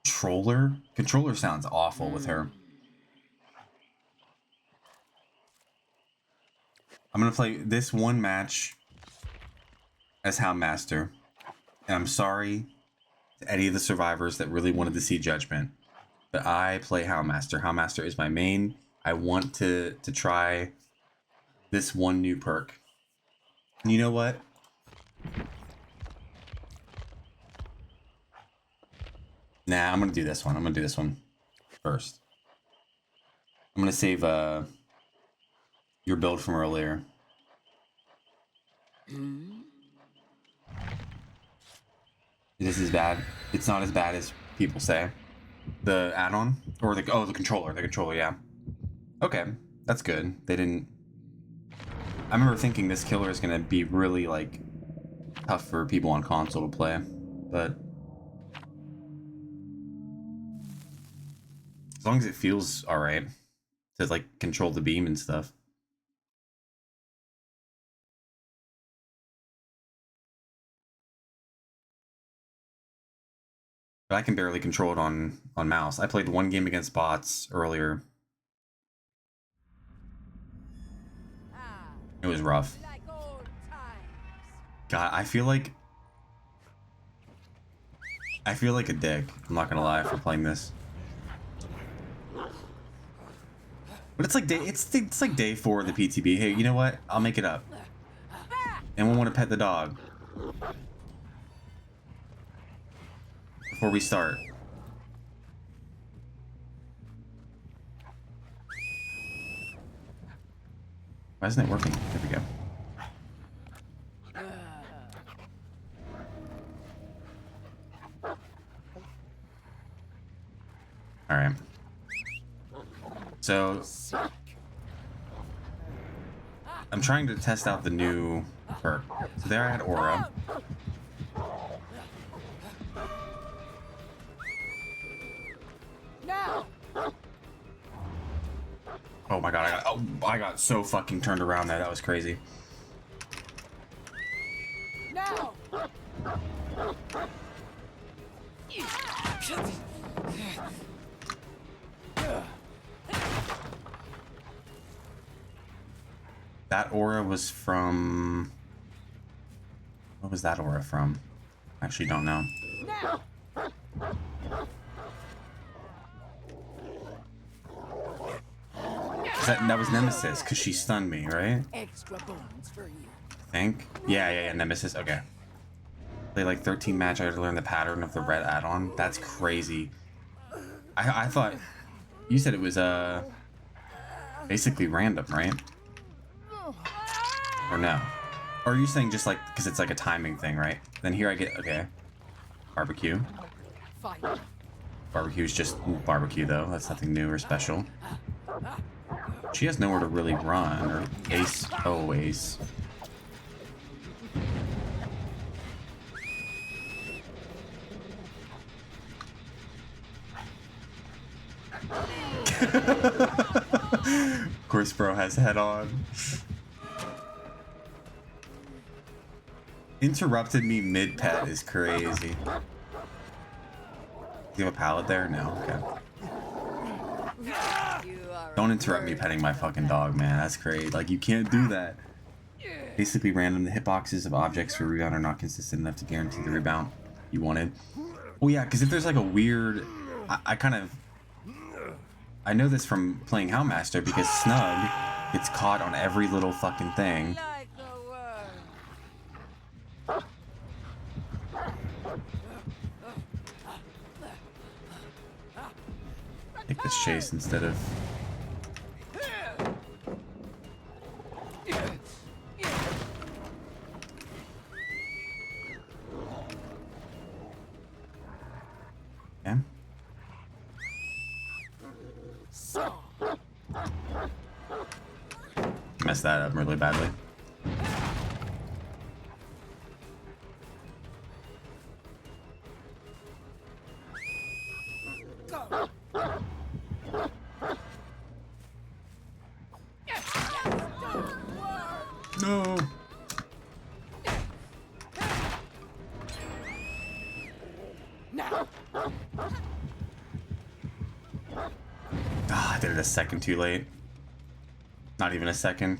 Controller? Controller sounds awful with her. I'm gonna play this one match as Houndmaster. And I'm sorry to any of the survivors that really wanted to see Judgment. But I play Houndmaster. Houndmaster is my main. I want to try this one new perk. And you know what? Nah, I'm gonna do this one. I'm gonna do this one first. I'm gonna save your build from earlier. This is bad. It's not as bad as people say. The add-on? Or the controller. The controller, yeah. Okay, that's good. They didn't... I remember thinking this killer is gonna be really, like, tough for people on console to play. But... as long as it feels alright to, like, control the beam and stuff. But I can barely control it on mouse. I played one game against bots earlier. It was rough. God, I feel like a dick. I'm not gonna lie for playing this. But it's like it's like day 4 of the PTB. Hey, you know what? I'll make it up. Anyone want to pet the dog? Before we start. Why isn't it working? There we go. Alright. So I'm trying to test out the new perk. So there I had Aura. Oh my god, I got so fucking turned around there. That was crazy. No. That aura was from... what was that aura from? I actually don't know. That was Nemesis, because she stunned me, right? Extra bones for you. I think? Yeah, Nemesis, okay. Play like 13 match, I had to learn the pattern of the red add-on. That's crazy. I thought... you said it was, basically random, right? Or no? Or are you saying just like, because it's like a timing thing, right? Then here I get, okay. Barbecue. Fight. Barbecue is just barbecue, though. That's nothing new or special. She has nowhere to really run, or ace. Oh, ace. Of course, bro has head on. Interrupted me mid-pet is crazy. Do you have a pallet there? No? Okay. Don't interrupt me petting my fucking dog, man. That's crazy. Like, you can't do that. Basically random. The hitboxes of objects for rebound are not consistent enough to guarantee the rebound you wanted. Oh yeah, because if there's like a weird... I know this from playing Houndmaster, because Snug gets caught on every little fucking thing. Take this chase instead of... yeah. Messed that up really badly. No. Ah, I did it a second too late. Not even a second.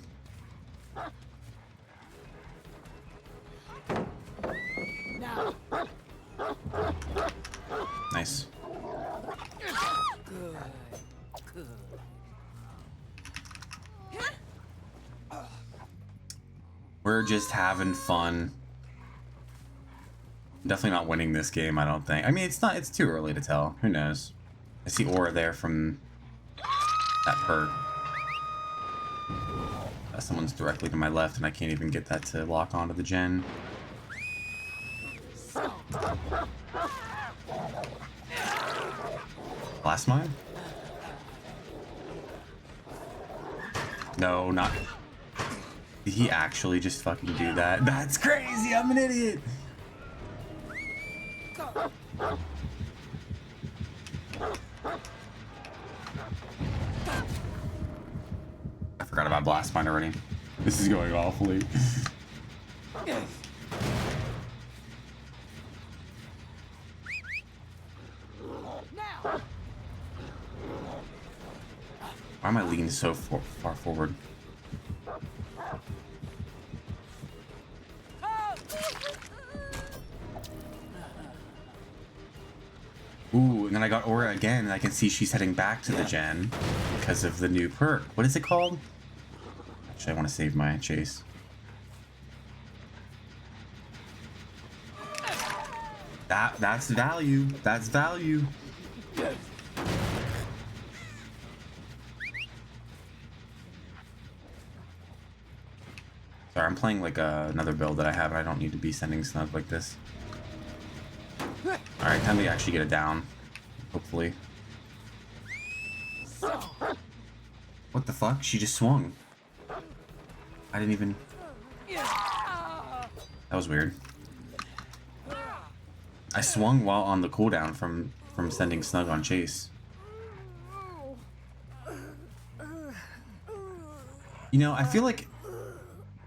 Nice. Good. We're just having fun. Definitely not winning this game, I don't think. I mean, it's too early to tell. Who knows? I see aura there from that perk. Someone's directly to my left, and I can't even get that to lock onto the gen. Blast mine? No, not. Did he actually just fucking do that? That's crazy! I'm an idiot! I forgot about blast mine already. This is going awfully. Now. Why am I leaning so far forward? Ooh, and then I got aura again, and I can see she's heading back to the gen because of the new perk. What is it called? Actually, I want to save my chase. That's value. That's value. Sorry, I'm playing like another build that I have, and I don't need to be sending snub like this. Alright, time to actually get it down. Hopefully. What the fuck? She just swung. I didn't even... That was weird. I swung while on the cooldown from sending snug on chase. You know, I feel like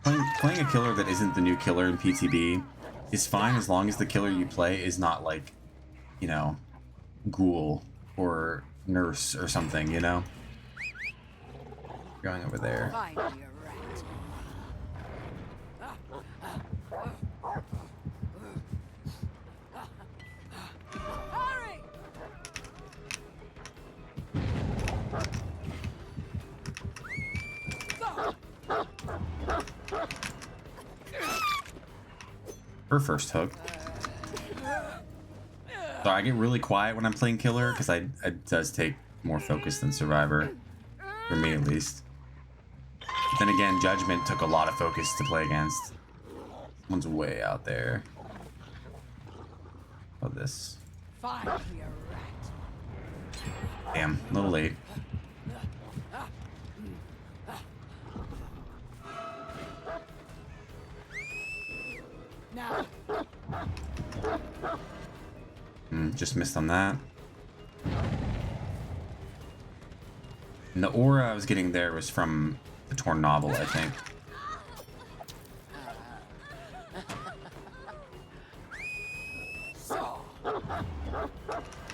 playing a killer that isn't the new killer in PTB is fine as long as the killer you play is not like, you know, Ghoul or Nurse or something, you know? Going over there. Find your rat. Hurry! Her first hook. So I get really quiet when I'm playing killer because it does take more focus than survivor, for me at least. But then again, judgment took a lot of focus to play against. One's way out there. Oh, this. Find your rat. Damn, a little late. Now. Just missed on that. And the aura I was getting there was from the Torn Novel, I think.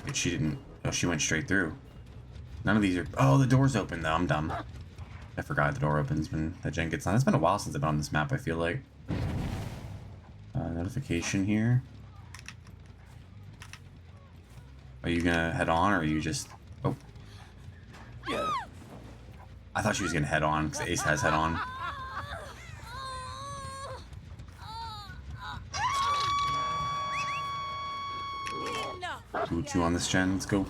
Wait, she didn't... Oh, she went straight through. None of these are... Oh, the door's open, though. I'm dumb. I forgot the door opens when that gen gets on. It's been a while since I've been on this map, I feel like. Notification here. Are you gonna head on, or are you just... Oh. I thought she was gonna head on, because Ace has head on. Ooh, 2 on this gen, let's go.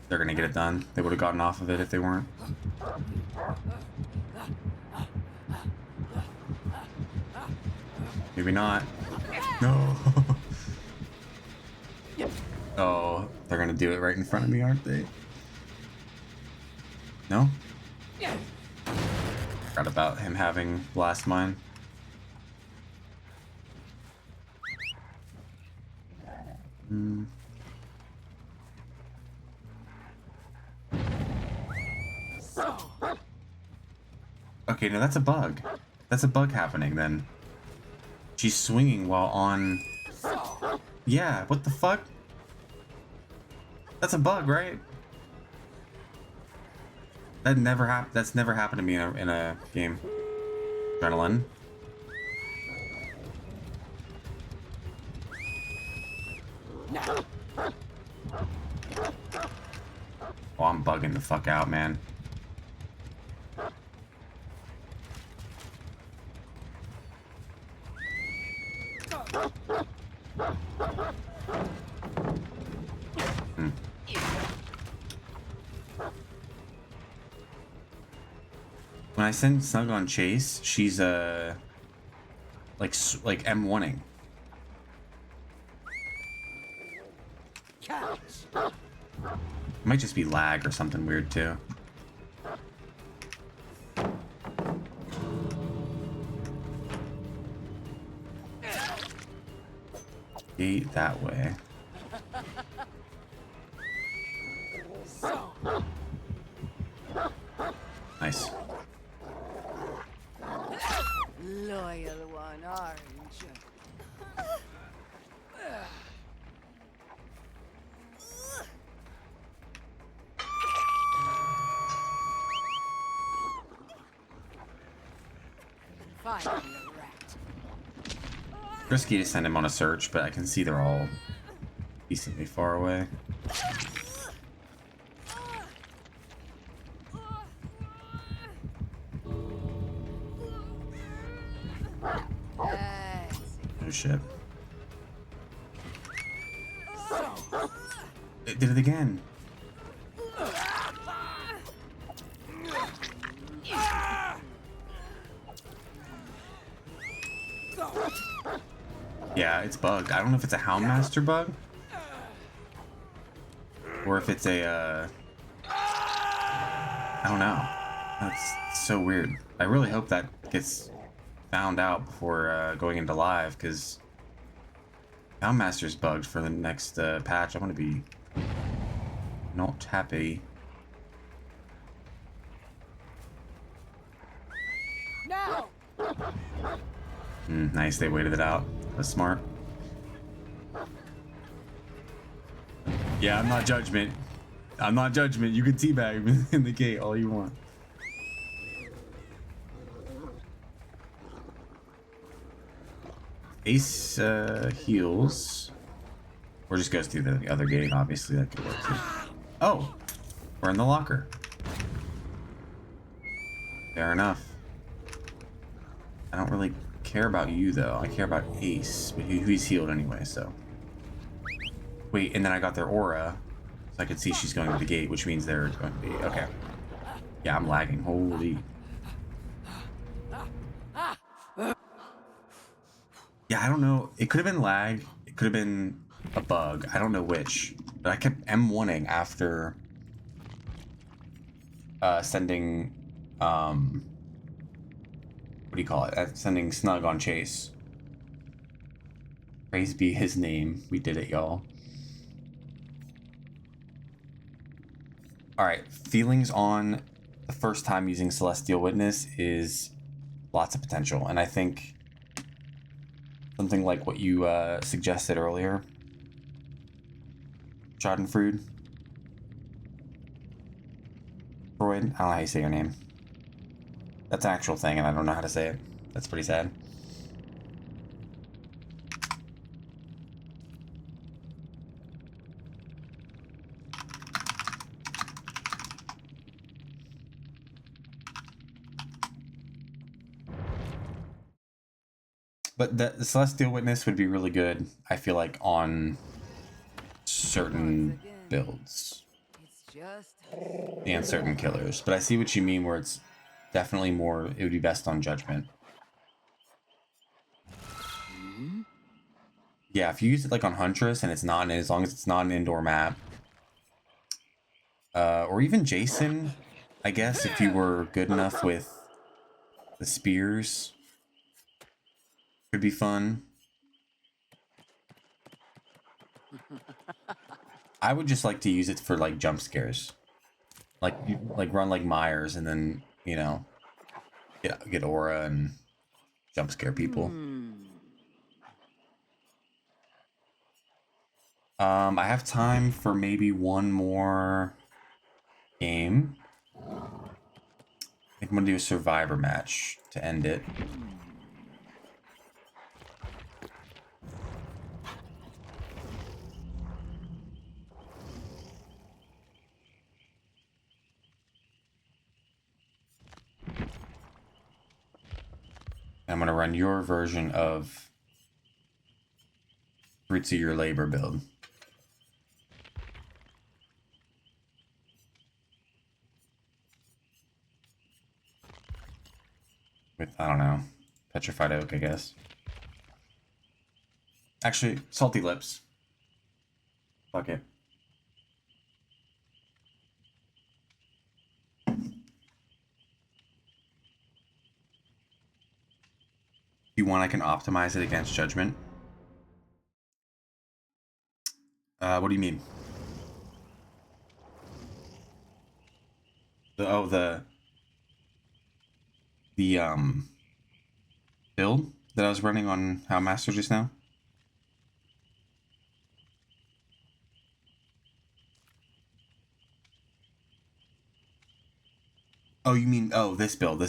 They're gonna get it done. They would have gotten off of it if they weren't. Maybe not. No. Oh, they're gonna do it right in front of me, aren't they? No? Forgot about him having blast mine. Okay, now that's a bug. That's a bug happening then. She's swinging while on... Yeah, what the fuck? That's a bug, right? That never happened. That's never happened to me in a game. Adrenaline. Oh, I'm bugging the fuck out, man. Hmm. When I send Snug on Chase, she's like M1ing. Catch. It might just be lag or something weird too. Gate that way. So. Nice. Loyal one, aren't you? Finally, a rat. Risky to send him on a search, but I can see they're all decently far away. Oh shit. It did it again. Yeah, it's bugged. I don't know if it's a Houndmaster bug or if it's a I don't know. That's so weird. I really hope that gets found out before going into live, because Houndmaster's bugged for the next patch. I'm gonna be not happy. Now. Nice, they waited it out. That's smart. Yeah, I'm not judgment. I'm not judgment. You can teabag in the gate all you want. Ace heals. Or just goes through the other gate, obviously. That could work too. Oh! We're in the locker. Fair enough. I don't really care about you, though. I care about Ace, but he's healed anyway, so. Wait, and then I got their aura, so I could see she's going to the gate, which means they're going to be... Okay. Yeah, I'm lagging. Holy... Yeah, I don't know. It could have been lag. It could have been a bug. I don't know which. But I kept M1ing after sending what do you call it? Sending Snug on Chase. Praise be his name. We did it, y'all. Alright, feelings on the first time using Celestial Witness is lots of potential, and I think something like what you suggested earlier, Schadenfreude, Freud, I don't know how you say your name. That's an actual thing, and I don't know how to say it. That's pretty sad. But the Celestial Witness would be really good, I feel like, on certain builds It's just. and certain killers. But I see what you mean, where it's definitely more, it would be best on Judgment. Yeah, if you use it like on Huntress and it's not, as long as it's not an indoor map, or even Jason, I guess, if you were good enough with the spears, could be fun. I would just like to use it for like jump scares, like run like Myers and then, you know, get aura and jump scare people. I have time for maybe one more game. I think I'm gonna do a survivor match to end it. I'm gonna run your version of Fruits of your labor build. With, I don't know, petrified oak, I guess. Actually, salty lips. Fuck it. If you want, I can optimize it against judgment. What do you mean? The build that I was running on How Master just now? Oh, you mean, oh, this build.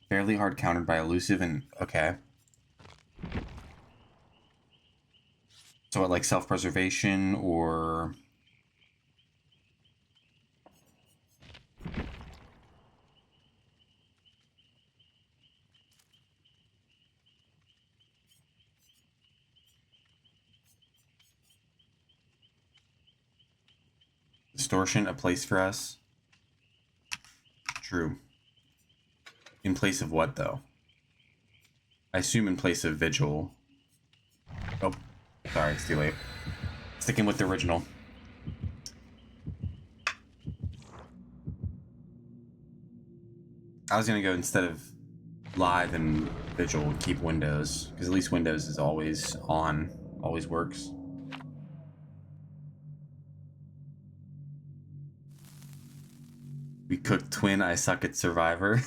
Fairly hard countered by elusive and, okay. So what, like self-preservation or... Distortion, a place for us. True. In place of what, though? I assume in place of Vigil. Oh, sorry, it's too late. Sticking with the original. I was gonna go instead of Live and Vigil, keep Windows, because at least Windows is always on, always works. We cooked Twin, I suck at Survivor.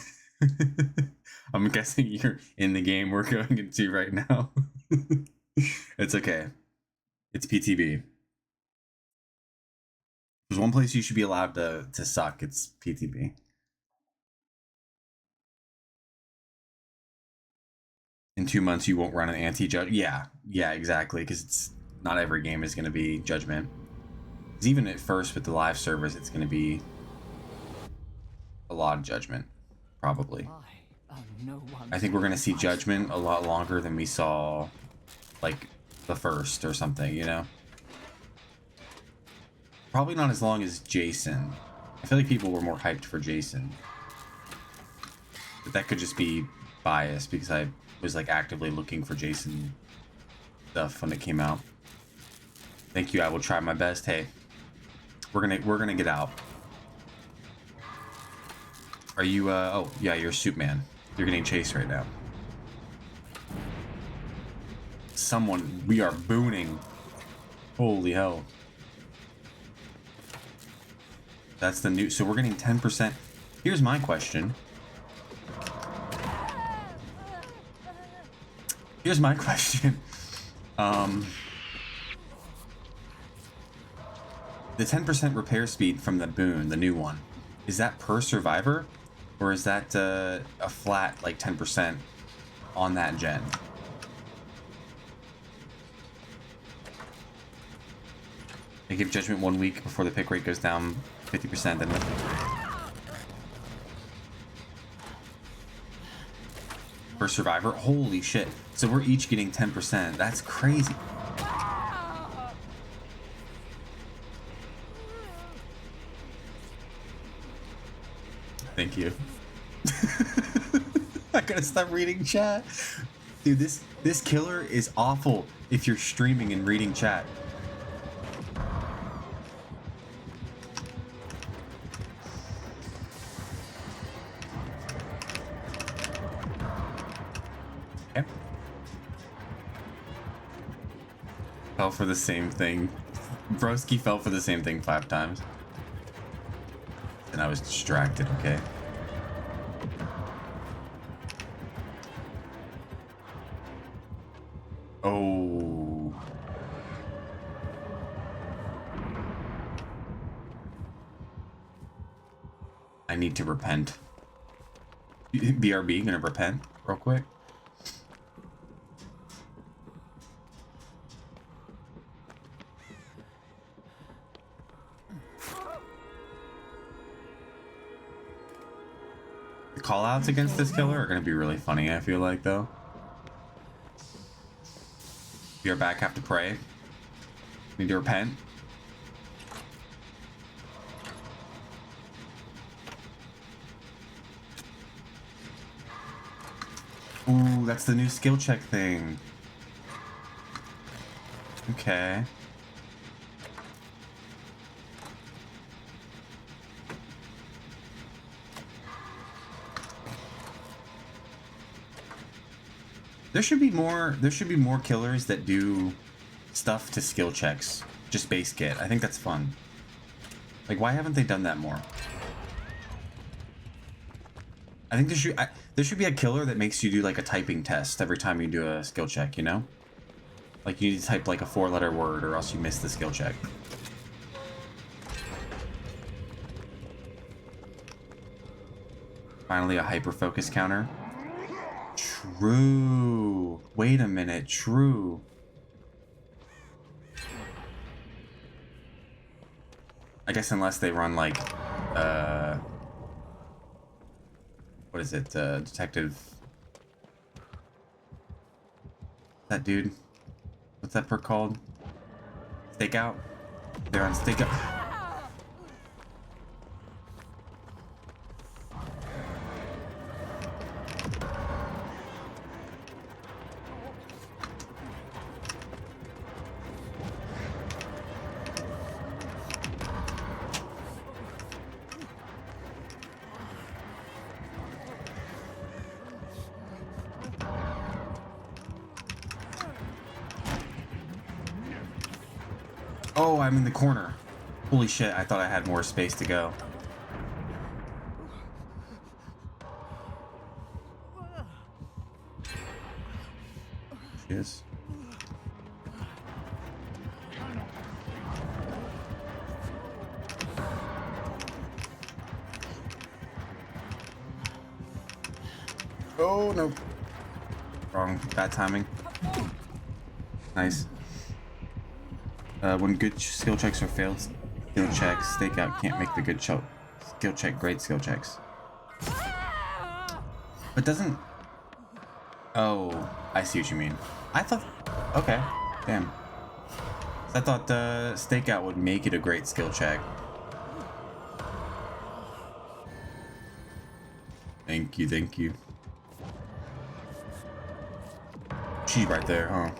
I'm guessing you're in the game we're going into right now. It's okay. It's PTB. There's one place you should be allowed to suck, it's PTB. In 2 months you won't run an anti-judge. Yeah, exactly, because it's not every game is going to be Judgment. Because even at first with the live servers, it's going to be a lot of Judgment, probably. I think we're going to see Judgment a lot longer than we saw, like, the first or something, you know? Probably not as long as Jason. I feel like people were more hyped for Jason. But that could just be bias, because I was, like, actively looking for Jason stuff when it came out. Thank you, I will try my best. Hey, we're gonna get out. Are you, oh, yeah, you're a Soup Man. You're getting chased right now. Someone, we are booning. Holy hell. That's the new, so we're getting 10%. Here's my question. Here's my question. The 10% repair speed from the boon, the new one, is that per survivor? Or is that a flat, like, 10% on that gen? They give Judgment 1 week before the pick rate goes down 50%, then... Per survivor? Holy shit. So we're each getting 10%. That's crazy. Thank you. I gotta stop reading chat. Dude, this killer is awful if you're streaming and reading chat. Okay. Fell for the same thing. Broski fell for the same thing 5 times. And I was distracted, okay? Oh. I need to repent. BRB, gonna repent real quick. The callouts against this killer are gonna be really funny, I feel like, though. You're back, have to pray. Need to repent. Ooh, that's the new skill check thing. Okay. There should be more killers that do stuff to skill checks. Just base kit. I think that's fun. Like, why haven't they done that more? I think there should be a killer that makes you do like a typing test every time you do a skill check, you know? Like you need to type like a 4-letter word or else you miss the skill check. Finally a hyper focus counter. True. Wait a minute, true. I guess unless they run like what is it? Detective. That dude. What's that perk called? Stakeout? They're on Stakeout. Oh, I'm in the corner. Holy shit, I thought I had more space to go. Yes. Oh, no. Wrong. Bad timing. Nice. When good skill checks are failed skill checks, Stakeout can't make the good skill check great skill checks. But doesn't... Oh, I see what you mean. I thought... Okay, damn. I thought Stakeout would make it a great skill check. Thank you, thank you. She's right there, huh?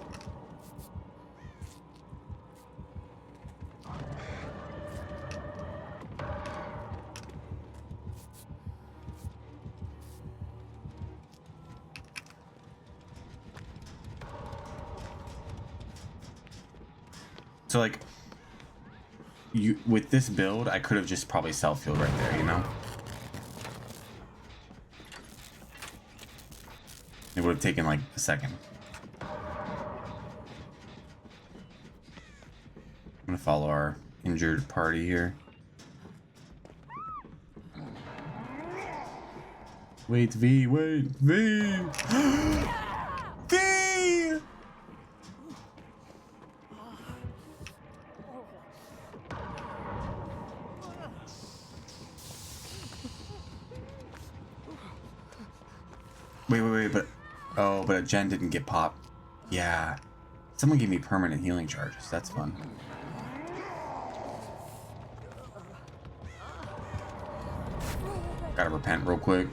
So like, with this build, I could have just probably self-healed right there, you know? It would have taken like a second. I'm gonna follow our injured party here. Wait, V, wait, V! V! Wait, but... Oh, but a gen didn't get popped. Yeah. Someone gave me permanent healing charges. That's fun. Gotta repent real quick.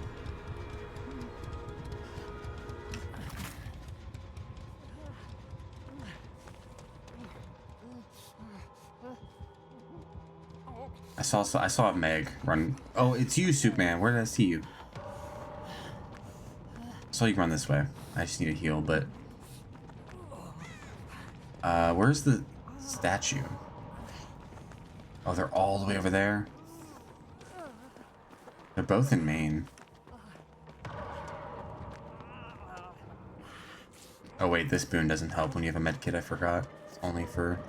I saw a Meg run. Oh, it's you, Superman. Where did I see you? I saw you run this way. I just need a heal, but where's the statue? Oh, they're all the way over there. They're both in Maine. Oh wait, this boon doesn't help when you have a med kit. I forgot. It's only for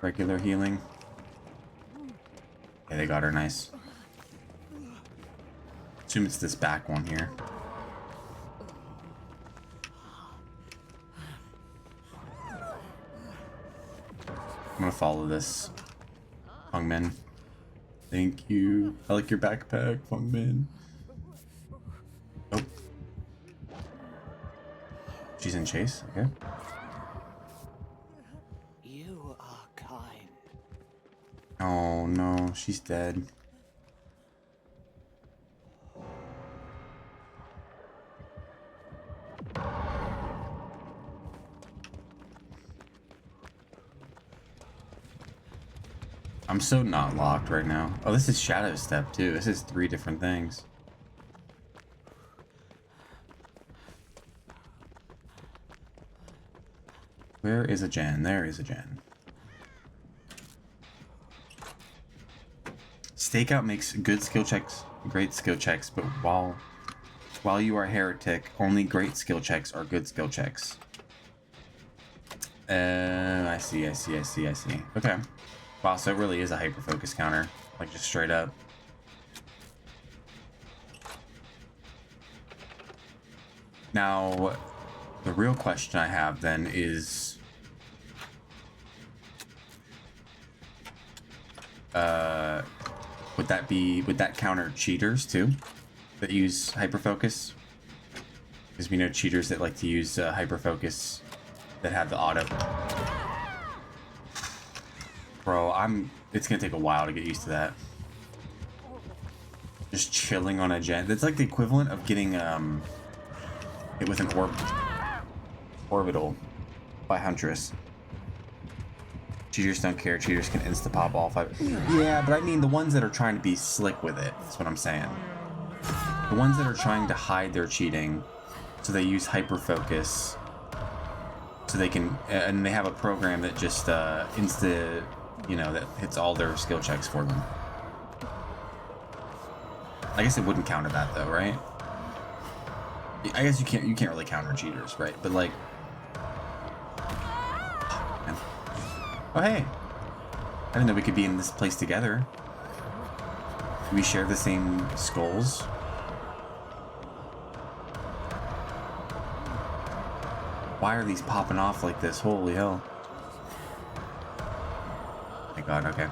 regular healing. Yeah, they got her nice. Assume it's this back one here. I'm gonna follow this. Feng Min. Thank you. I like your backpack, Feng Min. Oh. She's in chase, okay. no, she's dead. I'm so not locked right now. Oh, this is Shadow Step too. This is 3 different things. Where is a gen? There is a gen. Stakeout makes good skill checks, great skill checks, but while you are a heretic, only great skill checks are good skill checks. I see. Okay. Wow, so it really is a hyper focus counter, like just straight up. Now, the real question I have then is, would that counter cheaters too, that use hyper focus? Because we know cheaters that like to use hyper focus that have the auto. Bro, it's gonna take a while to get used to that. Just chilling on a gen. That's like the equivalent of getting hit with an orbital by Huntress. Cheaters don't care. Cheaters can insta-pop all 5. Yeah, but I mean the ones that are trying to be slick with it. That's what I'm saying. The ones that are trying to hide their cheating, so they use hyper focus, so they can, and they have a program that just insta, you know, that hits all their skill checks for them. I guess it wouldn't counter that though, right? I guess you can't really counter cheaters, right? But like, oh hey, I didn't know we could be in this place together. We share the same skulls. Why are these popping off like this? Holy hell. Oh my god, okay.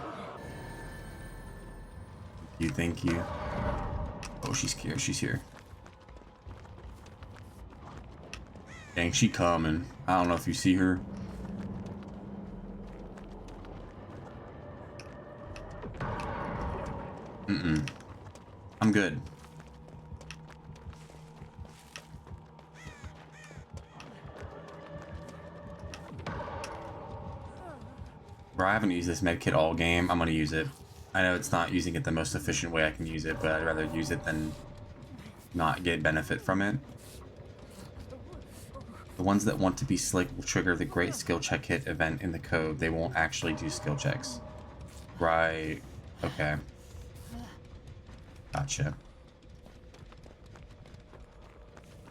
Thank you. Oh, she's here, she's here. Dang, she coming. I don't know if you see her. I'm good. Bro, I haven't used this medkit all game. I'm gonna use it. I know it's not using it the most efficient way I can use it, but I'd rather use it than not get benefit from it. The ones that want to be slick will trigger the great skill check hit event in the code. They won't actually do skill checks. Right. Okay. Gotcha.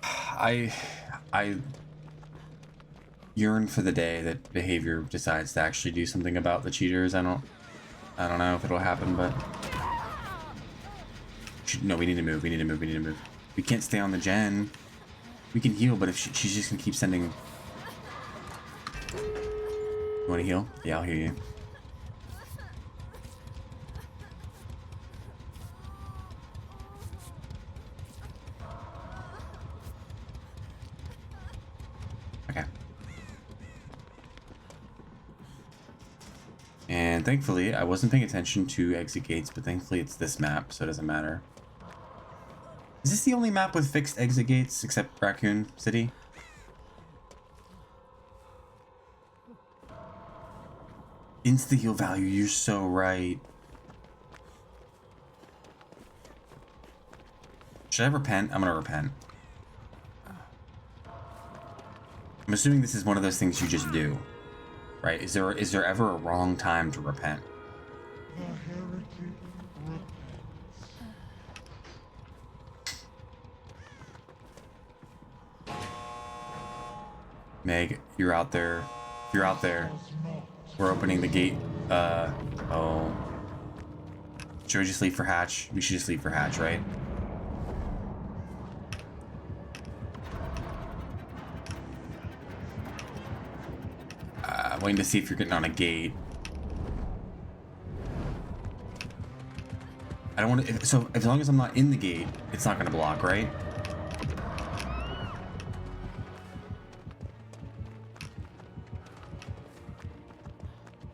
I yearn for the day that behavior decides to actually do something about the cheaters. I don't know if it'll happen, but no, we need to move. We need to move. We need to move. We can't stay on the gen. We can heal, but if she's just gonna keep sending. You want to heal? Yeah, I'll heal you. Okay. And thankfully, I wasn't paying attention to exit gates, but thankfully it's this map, so it doesn't matter. Is this the only map with fixed exit gates except Raccoon City? Insta-heal value, you're so right. Should I repent? I'm gonna repent. I'm assuming this is one of those things you just do, right? Is there ever a wrong time to repent? Meg, you're out there. If you're out there, we're opening the gate. Oh. Should we just leave for hatch? We should just leave for hatch, right? Waiting to see if you're getting on a gate. I don't want to. So as long as I'm not in the gate, it's not going to block, right?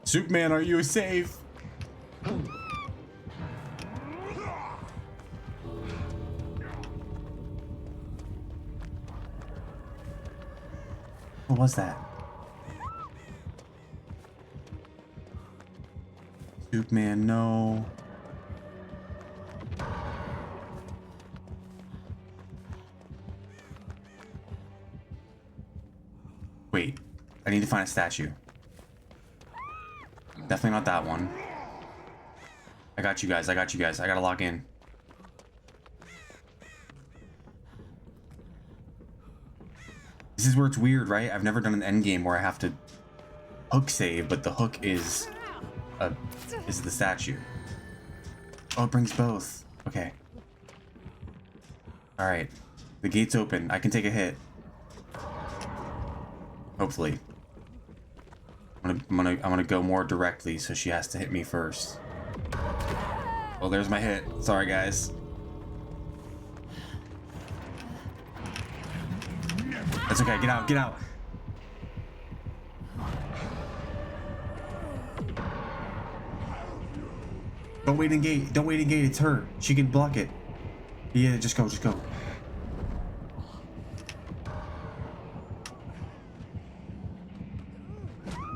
Superman, are you safe? What was that? Superman, no. Wait, I need to find a statue. Definitely not that one. I got you guys, I got you guys. I gotta lock in. This is where it's weird, right? I've never done an end game where I have to hook save, but the hook is the statue. Oh, it brings both. Okay. All right. The gate's open. I can take a hit. Hopefully. I'm gonna go more directly, so she has to hit me first. Oh, there's my hit. Sorry, guys. That's okay. Get out. Get out. Don't wait in gate. Don't wait in gate. It's her. She can block it. Yeah, just go. Just go.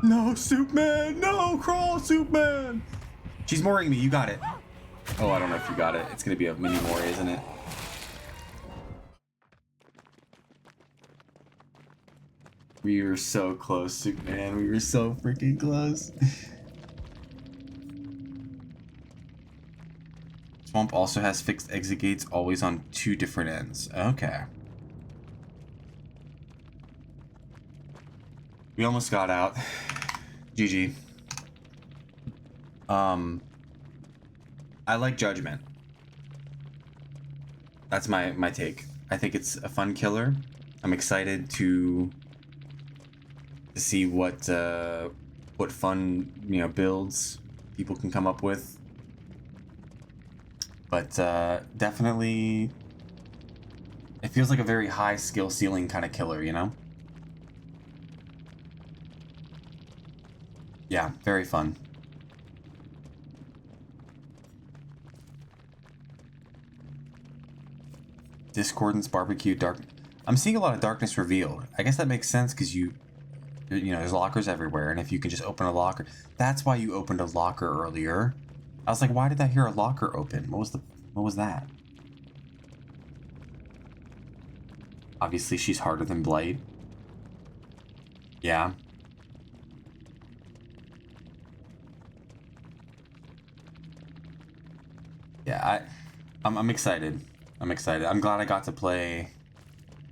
No, Superman! No, crawl, Superman! She's mooring me. You got it. Oh, I don't know if you got it. It's gonna be a mini moor, isn't it? We were so close, Superman. We were so freaking close. Swamp also has fixed exit gates, always on 2 different ends. Okay. We almost got out. GG. I like Judgment. That's my take. I think it's a fun killer. I'm excited to see what fun, you know, builds people can come up with. But definitely, it feels like a very high skill ceiling kind of killer, you know? Yeah, very fun. Discordance, barbecue, dark. I'm seeing a lot of darkness revealed. I guess that makes sense because you know, there's lockers everywhere, and if you can just open a locker, that's why you opened a locker earlier. I was like, why did I hear a locker open? What was that? Obviously, she's harder than Blight. Yeah. Yeah, I'm excited. I'm excited. I'm glad I got to play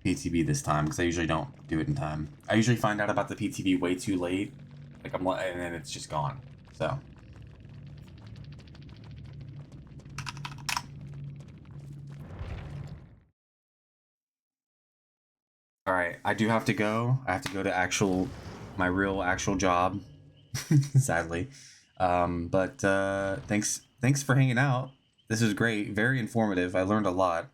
PTB this time because I usually don't do it in time. I usually find out about the PTB way too late, and then it's just gone. So. All right, I do have to go. I have to go to my real actual job, sadly. But thanks for hanging out. This was great, very informative. I learned a lot.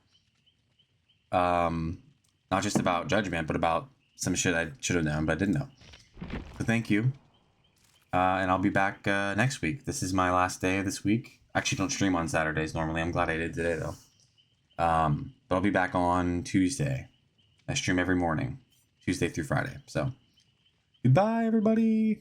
Not just about Judgment, but about some shit I should have known, but I didn't know. So thank you. And I'll be back next week. This is my last day of this week. I actually don't stream on Saturdays normally. I'm glad I did today though. But I'll be back on Tuesday. I stream every morning, Tuesday through Friday. So goodbye, everybody.